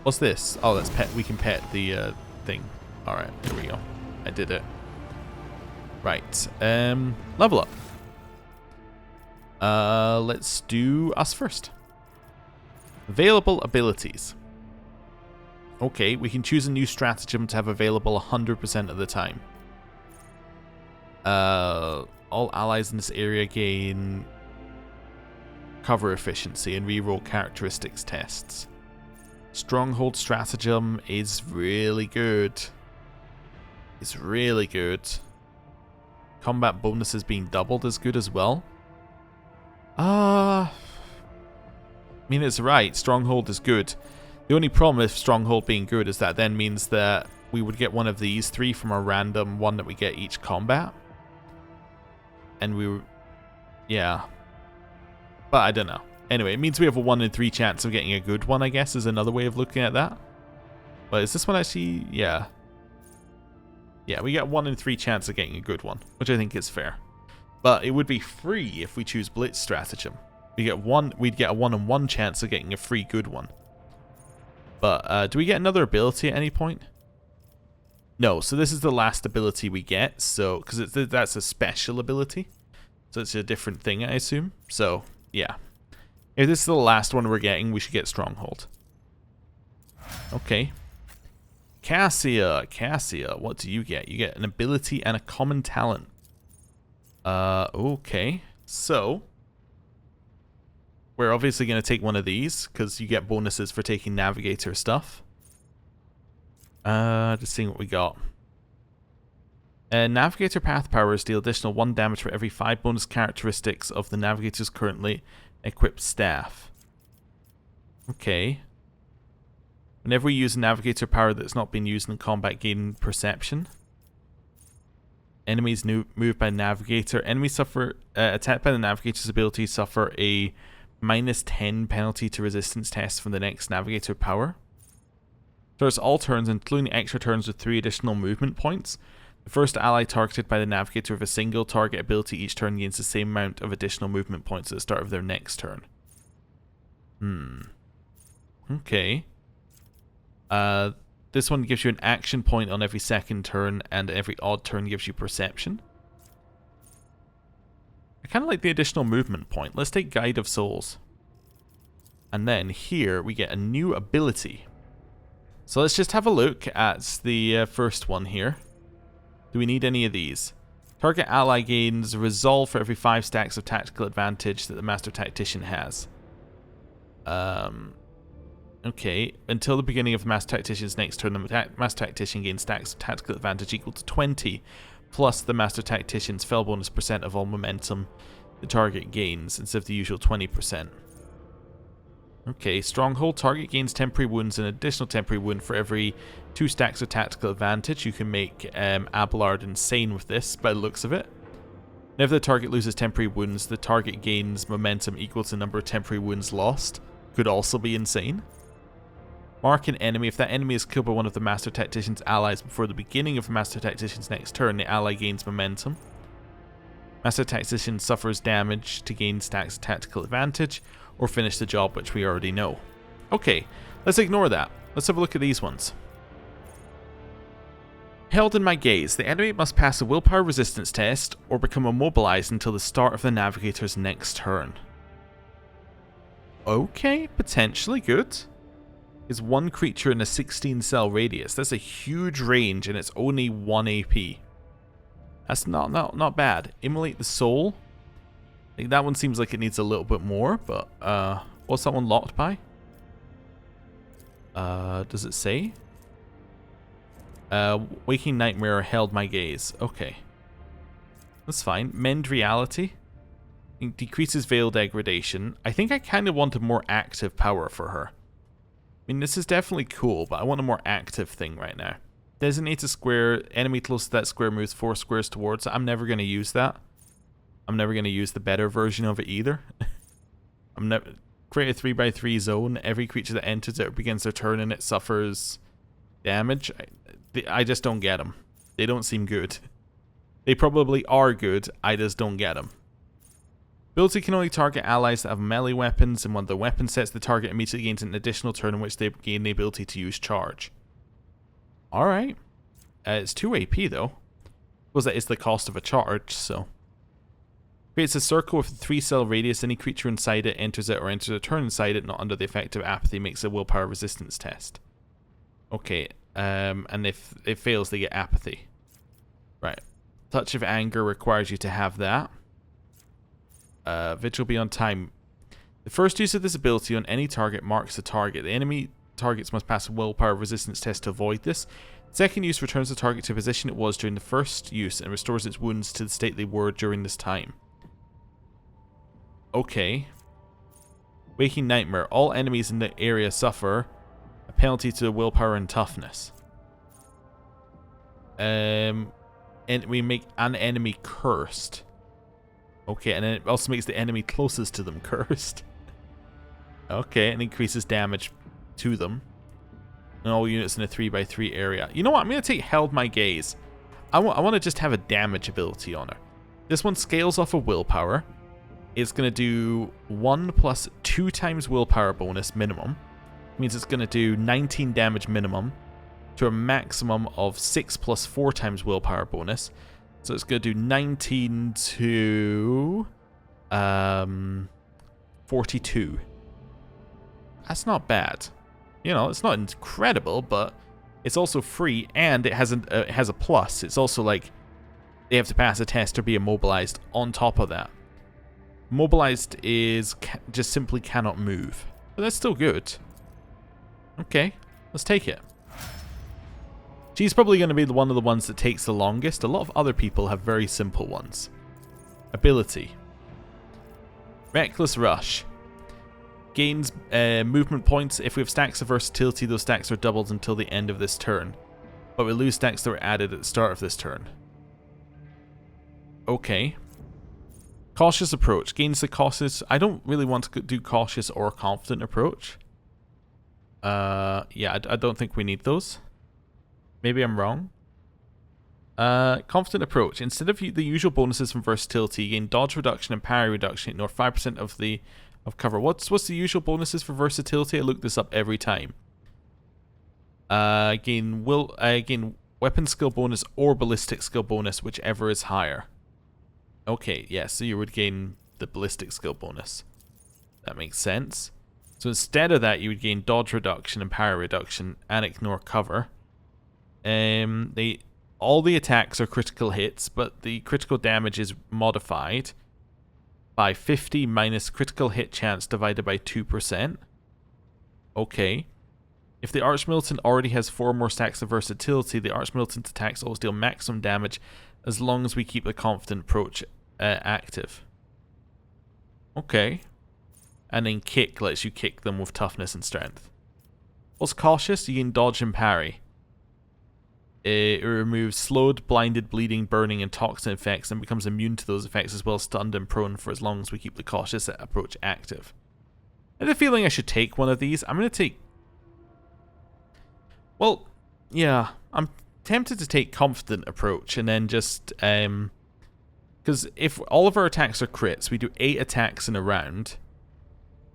What's this? Oh, that's pet. We can pet the thing. Alright, here we go. I did it. Right. Level up. Let's do us first. Available abilities. Okay, we can choose a new stratagem to have available 100% of the time. All allies in this area gain cover efficiency and reroll characteristics tests. Stronghold stratagem is really good. It's really good. Combat bonuses being doubled is good as well. I mean, it's right. Stronghold is good. The only problem with Stronghold being good is that then means that we would get one of these three from a random one that we get each combat. And we were... yeah. But I don't know. Anyway, it means we have a 1 in 3 chance of getting a good one, I guess, is another way of looking at that. But is this one actually... yeah. Yeah, we get a 1 in 3 chance of getting a good one, which I think is fair. But it would be free if we choose Blitz Stratagem. We'd get a 1 in 1 chance of getting a free good one. But do we get another ability at any point? No, so this is the last ability we get, so because that's a special ability. So it's a different thing, I assume. So, yeah. If this is the last one we're getting, we should get Stronghold. Okay. Cassia, what do you get? You get an ability and a common talent. Okay. So, we're obviously going to take one of these, because you get bonuses for taking Navigator stuff. Just seeing what we got. Navigator path powers deal additional 1 damage for every 5 bonus characteristics of the Navigator's currently equipped staff. Okay. Whenever we use a navigator power that's not been used in combat, gain perception. Enemies moved by navigator. Enemies suffer attacked by the navigator's ability suffer a -10 penalty to resistance tests from the next navigator power. Starts all turns, including extra turns with 3 additional movement points. The first ally targeted by the navigator with a single target ability each turn gains the same amount of additional movement points at the start of their next turn. Okay. This one gives you an action point on every second turn, and every odd turn gives you perception. I kind of like the additional movement point. Let's take Guide of Souls. And then here we get a new ability. So let's just have a look at the first one here. Do we need any of these? Target ally gains resolve for every 5 stacks of tactical advantage that the Master Tactician has. Okay, until the beginning of the Master Tactician's next turn, the Master Tactician gains stacks of tactical advantage equal to 20, plus the Master Tactician's fell bonus % of all momentum the target gains, instead of the usual 20%. Okay, Stronghold. Target gains temporary wounds, an additional temporary wound for every 2 stacks of tactical advantage. You can make Abelard insane with this, by the looks of it. Whenever the target loses temporary wounds, the target gains momentum equal to the number of temporary wounds lost. Could also be insane. Mark an enemy. If that enemy is killed by one of the Master Tactician's allies before the beginning of the Master Tactician's next turn, the ally gains momentum. Master Tactician suffers damage to gain stacks of tactical advantage, or finish the job, which we already know. Okay, let's ignore that. Let's have a look at these ones. Held in my gaze, the enemy must pass a willpower resistance test, or become immobilized until the start of the navigator's next turn. Okay, potentially good. Is 1 creature in a 16-cell radius. That's a huge range, and it's only 1 AP. That's not bad. Immolate the soul. I think that one seems like it needs a little bit more, but what's that one locked by? Does it say? Waking Nightmare held my gaze. Okay. That's fine. Mend Reality. It decreases Veil Degradation. I think I kind of want a more active power for her. I mean, this is definitely cool, but I want a more active thing right now. Designate a square. Enemy close to that square moves 4 squares towards it. I'm never going to use that. I'm never going to use the better version of it either. Create a 3x3 zone. Every creature that enters it begins their turn and it suffers damage. I just don't get them. They don't seem good. They probably are good. I just don't get them. Ability can only target allies that have melee weapons, and when the weapon sets, the target immediately gains an additional turn in which they gain the ability to use charge. Alright. It's 2 AP though. Because that is the cost of a charge, so. Creates a circle with a 3-cell radius. Any creature inside it enters it or enters a turn inside it not under the effect of apathy makes a willpower resistance test. Okay, and if it fails, they get apathy. Right. Touch of Anger requires you to have that. Vigil beyond time. The first use of this ability on any target marks the target. The enemy targets must pass a willpower resistance test to avoid this. Second use returns the target to the position it was during the first use and restores its wounds to the state they were during this time. Okay. Waking Nightmare. All enemies in the area suffer a penalty to willpower and toughness. And we make an enemy cursed. Okay, and then it also makes the enemy closest to them cursed. Okay, and increases damage to them. And all units in a 3x3 area. You know what? I'm going to take Held My Gaze. I want to just have a damage ability on her. This one scales off of willpower. It's going to do 1 plus 2 times willpower bonus minimum. It means it's going to do 19 damage minimum to a maximum of 6 plus 4 times willpower bonus. So it's going to do 19 to 42. That's not bad. You know, it's not incredible, but it's also free, and it has a plus. It's also like they have to pass a test or be immobilized on top of that. Mobilized is just simply cannot move. But that's still good. Okay, let's take it. She's probably going to be one of the ones that takes the longest. A lot of other people have very simple ones. Ability. Reckless Rush. gains movement points. If we have stacks of versatility, those stacks are doubled until the end of this turn. But we lose stacks that were added at the start of this turn. Okay. Cautious approach. Gains the cautious... I don't really want to do cautious or confident approach. Yeah, I don't think we need those. Maybe I'm wrong. Confident approach. Instead of the usual bonuses from versatility, you gain dodge reduction and parry reduction. Ignore 5% of cover. What's the usual bonuses for versatility? I look this up every time. Gain weapon skill bonus or ballistic skill bonus, whichever is higher. Okay, yeah, so you would gain the ballistic skill bonus. That makes sense. So instead of that, you would gain dodge reduction and parry reduction and ignore cover. All the attacks are critical hits, but the critical damage is modified by 50 minus critical hit chance divided by 2%. Okay. If the Archmilitant already has 4 more stacks of versatility, the Archmilitant attacks always deal maximum damage as long as we keep the confident approach active. Okay. And then kick lets you kick them with toughness and strength. What's cautious? You gain dodge and parry. It removes slowed, blinded, bleeding, burning, and toxin effects and becomes immune to those effects as well as stunned and prone for as long as we keep the cautious approach active. I have a feeling I should take one of these. I'm going to take... Well, yeah, I'm tempted to take confident approach and then just... Because if all of our attacks are crits, we do 8 attacks in a round,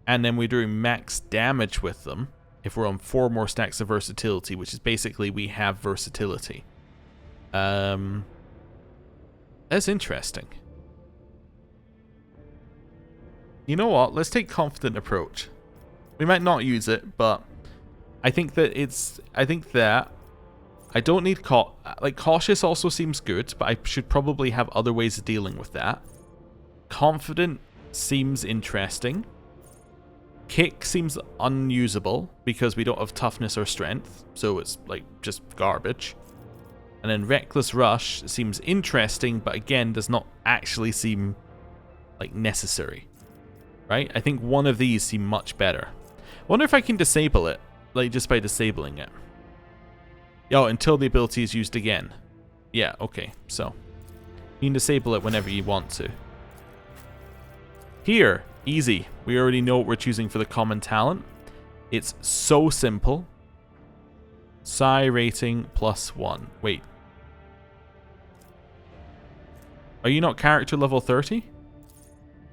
and then we're doing max damage with them. If we're on 4 more stacks of versatility, which is basically we have versatility. That's interesting. You know what? Let's take confident approach. We might not use it, but I think that I don't need cautious also seems good, but I should probably have other ways of dealing with that. Confident seems interesting. Kick seems unusable because we don't have toughness or strength, so it's like just garbage. And then Reckless Rush seems interesting, but again does not actually seem like necessary. Right? I think one of these seem much better. I wonder if I can disable it, like just by disabling it. Oh, until the ability is used again. Yeah, okay, so you can disable it whenever you want to. Here, easy. We already know what we're choosing for the common talent. It's so simple. Psi rating +1. Wait. Are you not character level 30?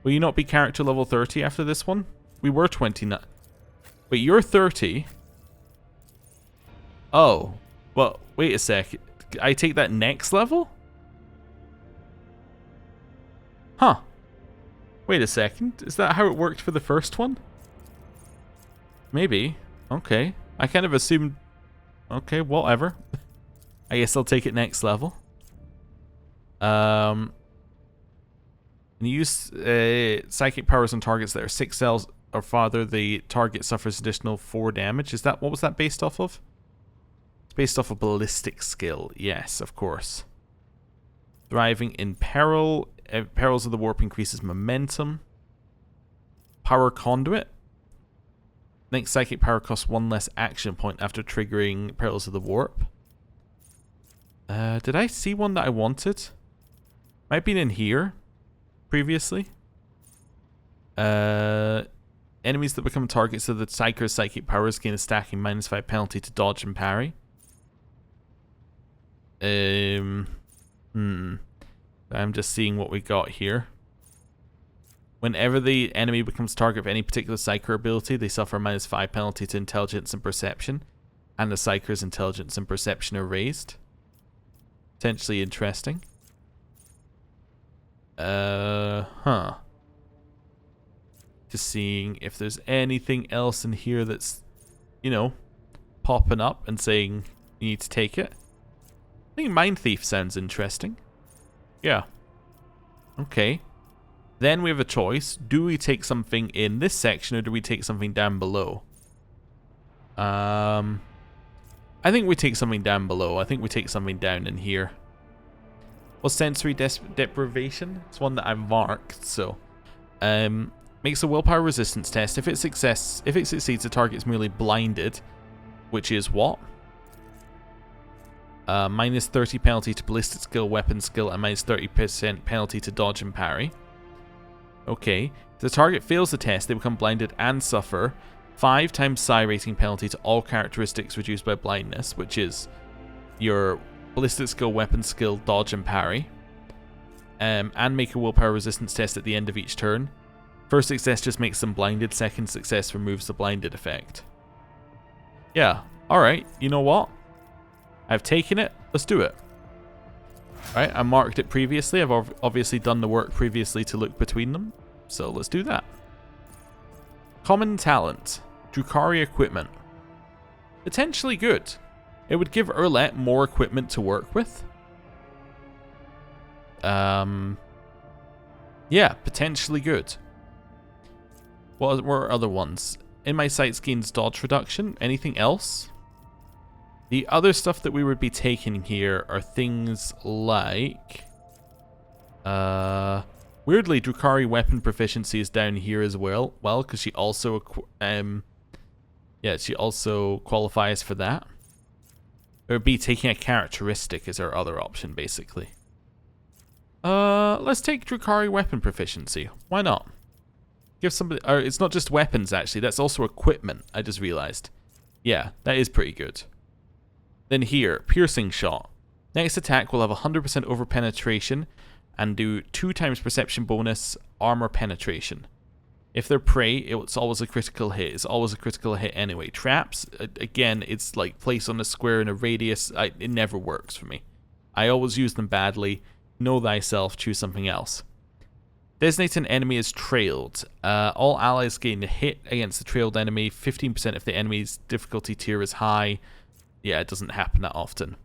Will you not be character level 30 after this one? We were 29. Wait, you're 30? Oh. Well, wait a sec. I take that next level? Huh. Wait a second. Is that how it worked for the first one? Maybe. Okay. I kind of assumed... Okay, whatever. I guess I'll take it next level. Use psychic powers on targets that are 6 cells or farther. The target suffers additional 4 damage. Is that... What was that based off of? It's based off of ballistic skill. Yes, of course. Thriving in peril... Perils of the Warp increases momentum. Power Conduit. Next psychic power costs 1 less action point after triggering Perils of the Warp. Did I see one that I wanted? Might have been in here previously. Enemies that become targets of the Psyker's psychic powers gain a stacking -5 penalty to dodge and parry. I'm just seeing what we got here. Whenever the enemy becomes target of any particular Psyker ability, they suffer a -5 penalty to intelligence and perception, and the Psyker's intelligence and perception are raised. Potentially interesting. Just seeing if there's anything else in here that's, you know, popping up and saying you need to take it. I think Mind Thief sounds interesting. Yeah. Okay. Then we have a choice. Do we take something in this section or do we take something down below? I think we take something down below. I think we take something down in here. Well, sensory deprivation. It's one that I've marked, so Makes a willpower resistance test. If it succeeds, the target is merely blinded, which is what? Minus 30 penalty to ballistic skill, weapon skill, and minus 30% penalty to dodge and parry. Okay. If the target fails the test, they become blinded and suffer 5 times psi rating penalty to all characteristics reduced by blindness, which is your ballistic skill, weapon skill, dodge, and parry. And make a willpower resistance test at the end of each turn. First success just makes them blinded, second success removes the blinded effect. Yeah, alright, you know what? I've taken it, let's do it. Alright, I marked it previously, I've obviously done the work previously to look between them, so let's do that. Common talent, Drukhari equipment. Potentially good. It would give Urlet more equipment to work with. Yeah, potentially good. What were other ones? In my sights gains dodge reduction. Anything else? The other stuff that we would be taking here are things like... weirdly, Drukhari weapon proficiency is down here as well. Well, because she also... yeah, she also qualifies for that. It would be taking a characteristic as our other option, basically. Let's take Drukhari weapon proficiency. Why not? Give somebody... it's not just weapons, actually. That's also equipment, I just realized. Yeah, that is pretty good. Then here, piercing shot. Next attack will have 100% over penetration and do 2 times perception bonus armor penetration. If they're prey, it's always a critical hit. It's always a critical hit anyway. Traps, again, it's like placed on a square in a radius. It never works for me. I always use them badly. Know thyself, choose something else. Designate an enemy as trailed. All allies gain a hit against the trailed enemy. 15% if the enemy's difficulty tier is high. Yeah, it doesn't happen that often.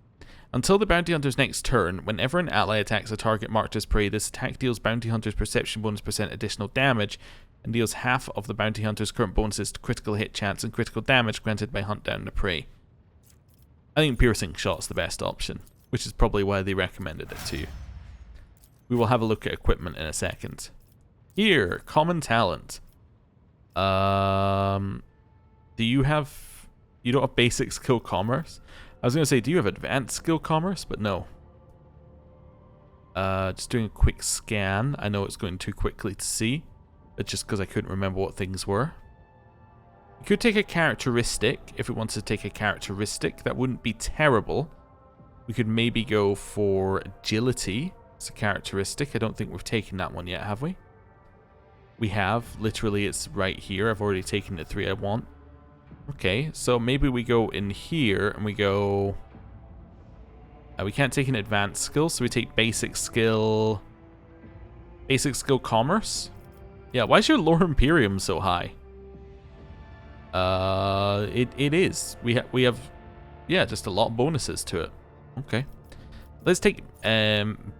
Until the bounty hunter's next turn, whenever an ally attacks a target marked as prey, this attack deals bounty hunter's perception bonus % additional damage and deals half of the bounty hunter's current bonuses to critical hit chance and critical damage granted by hunt down the prey. I think piercing shot's the best option, which is probably why they recommended it to you. We will have a look at equipment in a second. Here, common talent. Do you have... You don't have basic skill commerce? I was going to say, do you have advanced skill commerce? But no. Just doing a quick scan. I know it's going too quickly to see. But just because I couldn't remember what things were. You could take a characteristic. If we wanted to take a characteristic, that wouldn't be terrible. We could maybe go for agility. It's a characteristic. I don't think we've taken that one yet, have we? We have. Literally, it's right here. I've already taken the 3 I want. Okay, so maybe we go in here and we go... we can't take an advanced skill, so we take basic skill... Basic skill commerce? Yeah, why is your lore Imperium so high? It is. We have... Yeah, just a lot of bonuses to it. Okay. Let's take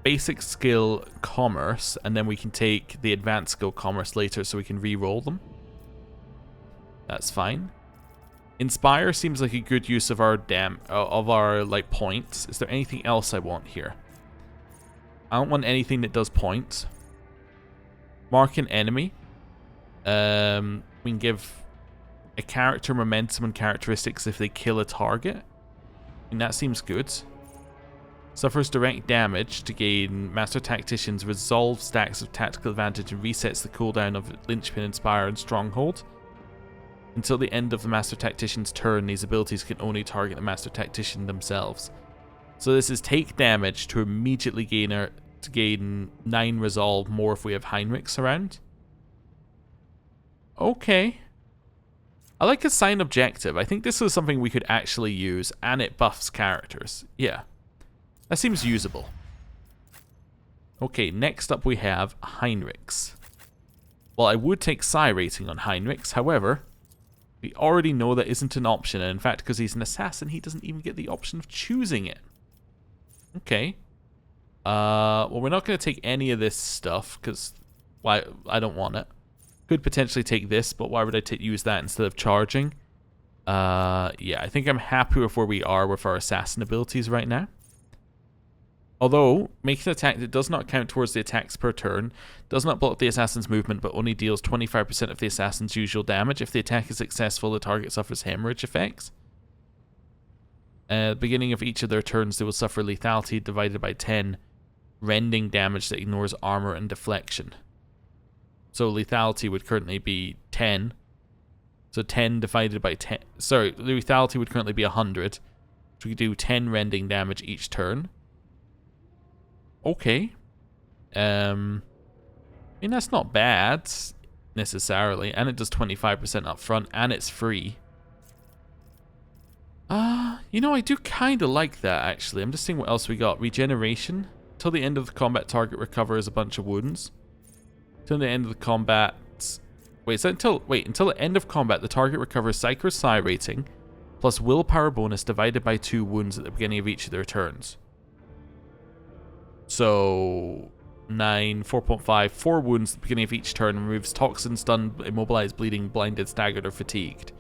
basic skill commerce, and then we can take the advanced skill commerce later so we can re-roll them. That's fine. Inspire seems like a good use of our like points. Is there anything else I want here? I don't want anything that does points. Mark an enemy. We can give a character momentum and characteristics if they kill a target. And that seems good. Suffers direct damage to gain Master Tactician's resolve stacks of tactical advantage and resets the cooldown of Linchpin, Inspire, and Stronghold. Until the end of the Master Tactician's turn, these abilities can only target the Master Tactician themselves. So this is take damage to immediately gain 9 resolve more if we have Heinrichs around. Okay. I like assign objective. I think this is something we could actually use, and it buffs characters. Yeah. That seems usable. Okay, next up we have Heinrichs. Well, I would take psi rating on Heinrichs, however... We already know that isn't an option, and in fact, because he's an assassin, he doesn't even get the option of choosing it. Okay. Well, we're not going to take any of this stuff, because I don't want it. Could potentially take this, but why would I use that instead of charging? Yeah, I think I'm happy with where we are with our assassin abilities right now. Although, make an attack that does not count towards the attacks per turn, does not block the assassin's movement, but only deals 25% of the assassin's usual damage. If the attack is successful, the target suffers hemorrhage effects. At the beginning of each of their turns, they will suffer lethality divided by 10, rending damage that ignores armor and deflection. So lethality would currently be 10. So 10 divided by 10. Sorry, lethality would currently be 100. So we could do 10 rending damage each turn. Okay. I mean, that's not bad, necessarily. And it does 25% up front, and it's free. You know, I do kind of like that, actually. I'm just seeing what else we got. Regeneration. Till the end of the combat, target recovers a bunch of wounds. Till the end of the combat... until the end of combat, the target recovers Psych or Psi rating, plus willpower bonus divided by 2 wounds at the beginning of each of their turns. So... 9, 4.5, 4 wounds at the beginning of each turn, removes toxin, stunned, immobilized, bleeding, blinded, staggered, or fatigued.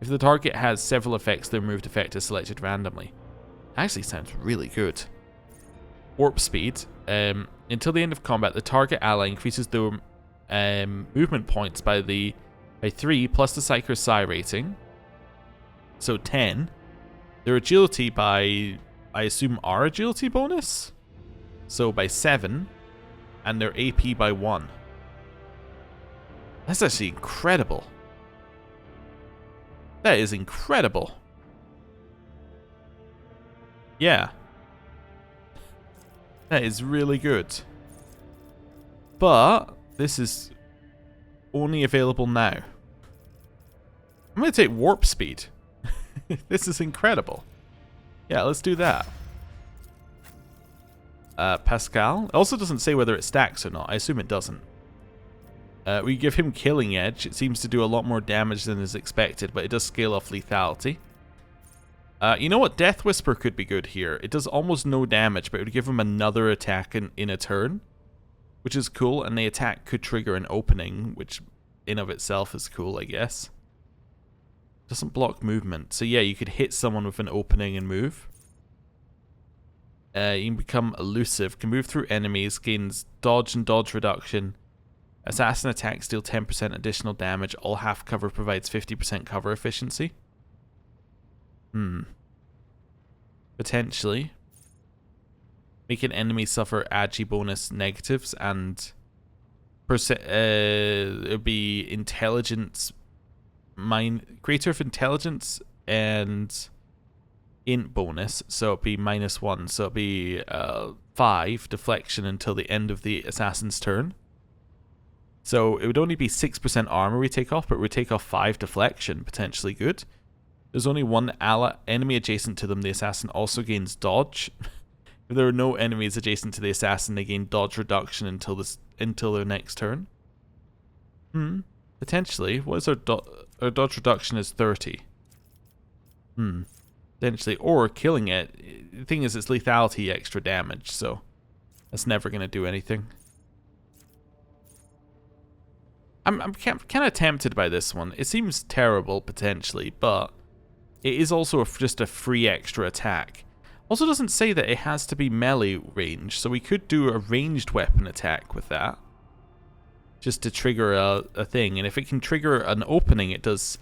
If the target has several effects, the removed effect is selected randomly. Actually sounds really good. Warp speed. Until the end of combat, the target ally increases their movement points by 3 plus the Psych or Psi rating. So 10. Their agility by, I assume, our agility bonus? So by 7. And their AP by 1. That's actually incredible. That is incredible. Yeah. That is really good. But this is only available now. I'm going to take warp speed. This is incredible. Yeah, let's do that. Pascal. It also doesn't say whether it stacks or not. I assume it doesn't. We give him Killing Edge. It seems to do a lot more damage than is expected, but it does scale off lethality. You know what? Death Whisper could be good here. It does almost no damage, but it would give him another attack in a turn, which is cool, and the attack could trigger an opening, which in of itself is cool, I guess. Doesn't block movement. So yeah, you could hit someone with an opening and move. You can become elusive, can move through enemies, gains dodge and dodge reduction. Assassin attacks deal 10% additional damage. All half cover provides 50% cover efficiency. Potentially. Make an enemy suffer agi bonus negatives, and it would be intelligence, greater of intelligence and int bonus, so it'd be -1, so it'd be 5 deflection until the end of the assassin's turn. So it would only be 6% armor we take off, but we take off 5 deflection, potentially good. There's only one enemy adjacent to them. The assassin also gains dodge. If there are no enemies adjacent to the assassin, they gain dodge reduction until their next turn. Potentially. What is our dodge reduction is 30. Potentially. Or killing it. The thing is, it's lethality extra damage, so that's never going to do anything. I'm kind of tempted by this one. It seems terrible, potentially, but it is also just a free extra attack. Also doesn't say that it has to be melee range, so we could do a ranged weapon attack with that. Just to trigger a thing, and if it can trigger an opening, it does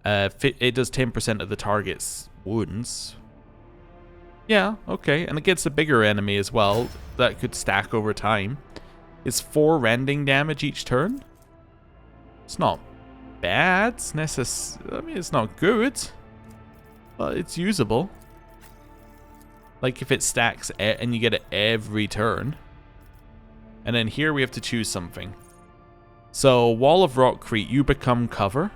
10% of the target's wounds. Yeah, okay, and it gets a bigger enemy as well, that could stack over time. It's 4 rending damage each turn. It's not bad, I mean, it's not good, but it's usable. Like if it stacks and you get it every turn. And then here we have to choose something. So, Wall of Rockcrete, you become cover.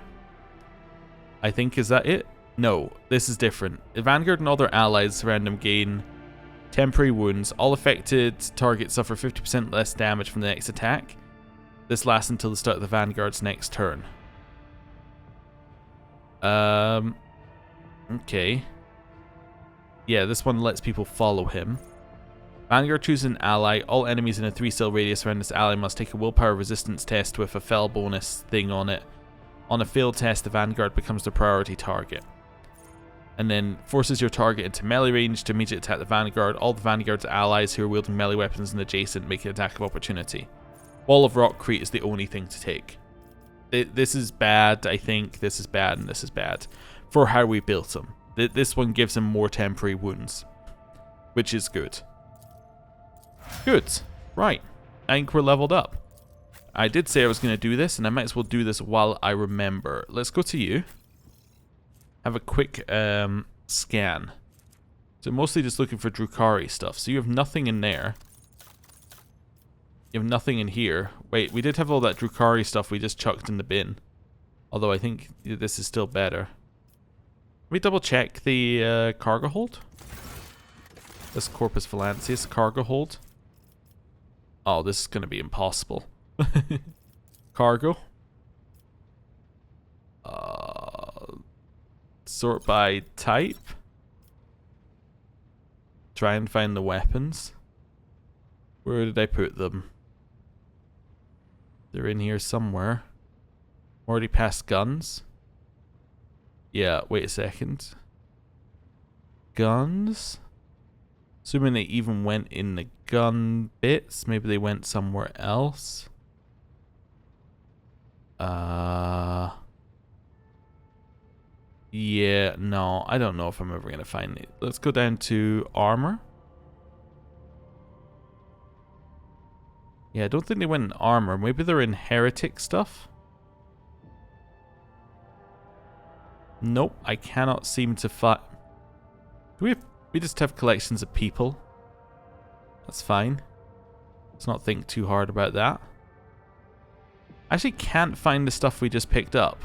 I think, is that it? No, this is different. The Vanguard and other allies random gain temporary wounds. All affected targets suffer 50% less damage from the next attack. This lasts until the start of the Vanguard's next turn. Okay. Yeah, this one lets people follow him. Vanguard chooses an ally. All enemies in a 3-cell radius around this ally must take a willpower resistance test with a fell bonus thing on it. On a failed test, the Vanguard becomes the priority target. And then forces your target into melee range to immediately attack the vanguard. All the vanguard's allies who are wielding melee weapons and adjacent make an attack of opportunity. Wall of Rockcrete is the only thing to take. This is bad, I think. This is bad, and this is bad. For how we built him. This one gives him more temporary wounds. Which is good. Good. Right. I think we're leveled up. I did say I was going to do this, and I might as well do this while I remember. Let's go to you. Have a quick scan. So mostly just looking for Drukhari stuff. So you have nothing in there. You have nothing in here. Wait, we did have all that Drukhari stuff we just chucked in the bin. Although I think this is still better. Let me double check the cargo hold. This Corpus Valancius cargo hold. Oh, this is going to be impossible. Cargo. Sort by type. Try and find the weapons. Where did I put them? They're in here somewhere. Already past guns. Yeah, wait a second. Guns? Assuming they even went in the gun bits. Maybe they went somewhere else. Yeah, no, I don't know if I'm ever going to find it. Let's go down to armor. Yeah, I don't think they went in armor. Maybe they're in heretic stuff. Nope, I cannot seem to find... We just have collections of people. That's fine. Let's not think too hard about that. I actually can't find the stuff we just picked up.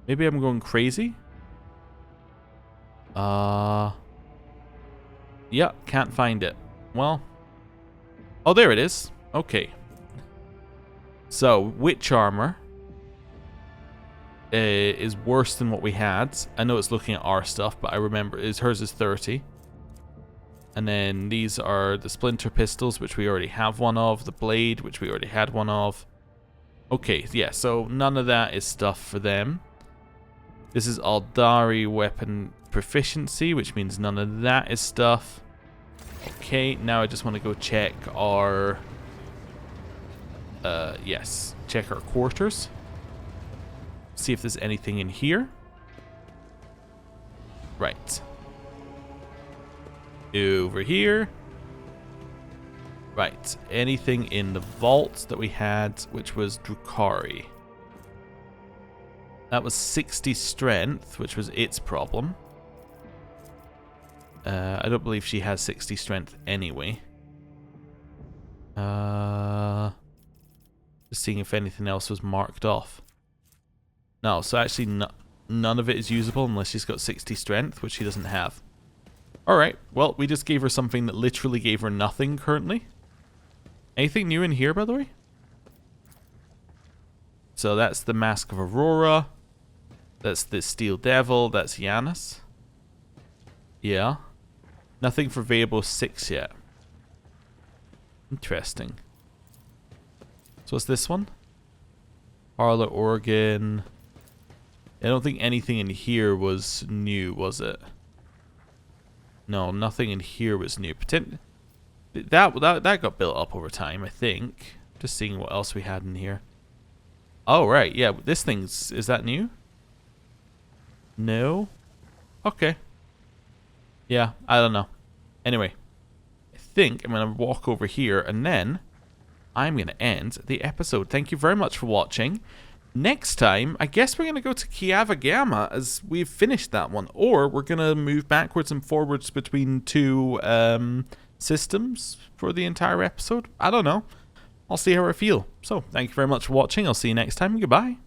Maybe I'm going crazy? Yeah, can't find it. Well. Oh, there it is. Okay. So, witch armor is worse than what we had. I know it's looking at our stuff, but I remember hers is 30. And then these are the splinter pistols, which we already have one of. The blade, which we already had one of. Okay, yeah, so none of that is stuff for them. This is Aldari weapon proficiency, which means none of that is stuff. Okay, now I just want to go check our... yes, check our quarters. See if there's anything in here. Right. Over here. Right, anything in the vault that we had, which was Drukhari. That was 60 strength, which was its problem. I don't believe she has 60 strength anyway. Just seeing if anything else was marked off. No, so actually none of it is usable unless she's got 60 strength, which she doesn't have. Alright, well, we just gave her something that literally gave her nothing currently. Anything new in here, by the way? So that's the Mask of Aurora. That's the Steel Devil. That's Yanis. Yeah. Nothing for Vable 6 yet. Interesting. So what's this one? Harlow Organ. I don't think anything in here was new, was it? No, nothing in here was new. That got built up over time, I think. Just seeing what else we had in here. Oh, right. Yeah, this thing's... Is that new? No? Okay. Yeah, I don't know. Anyway. I think I'm going to walk over here and then I'm going to end the episode. Thank you very much for watching. Next time, I guess we're going to go to Kiava Gamma as we've finished that one. Or we're going to move backwards and forwards between two systems for the entire episode. I don't know. I'll see how I feel. So, thank you very much for watching. I'll see you next time. Goodbye.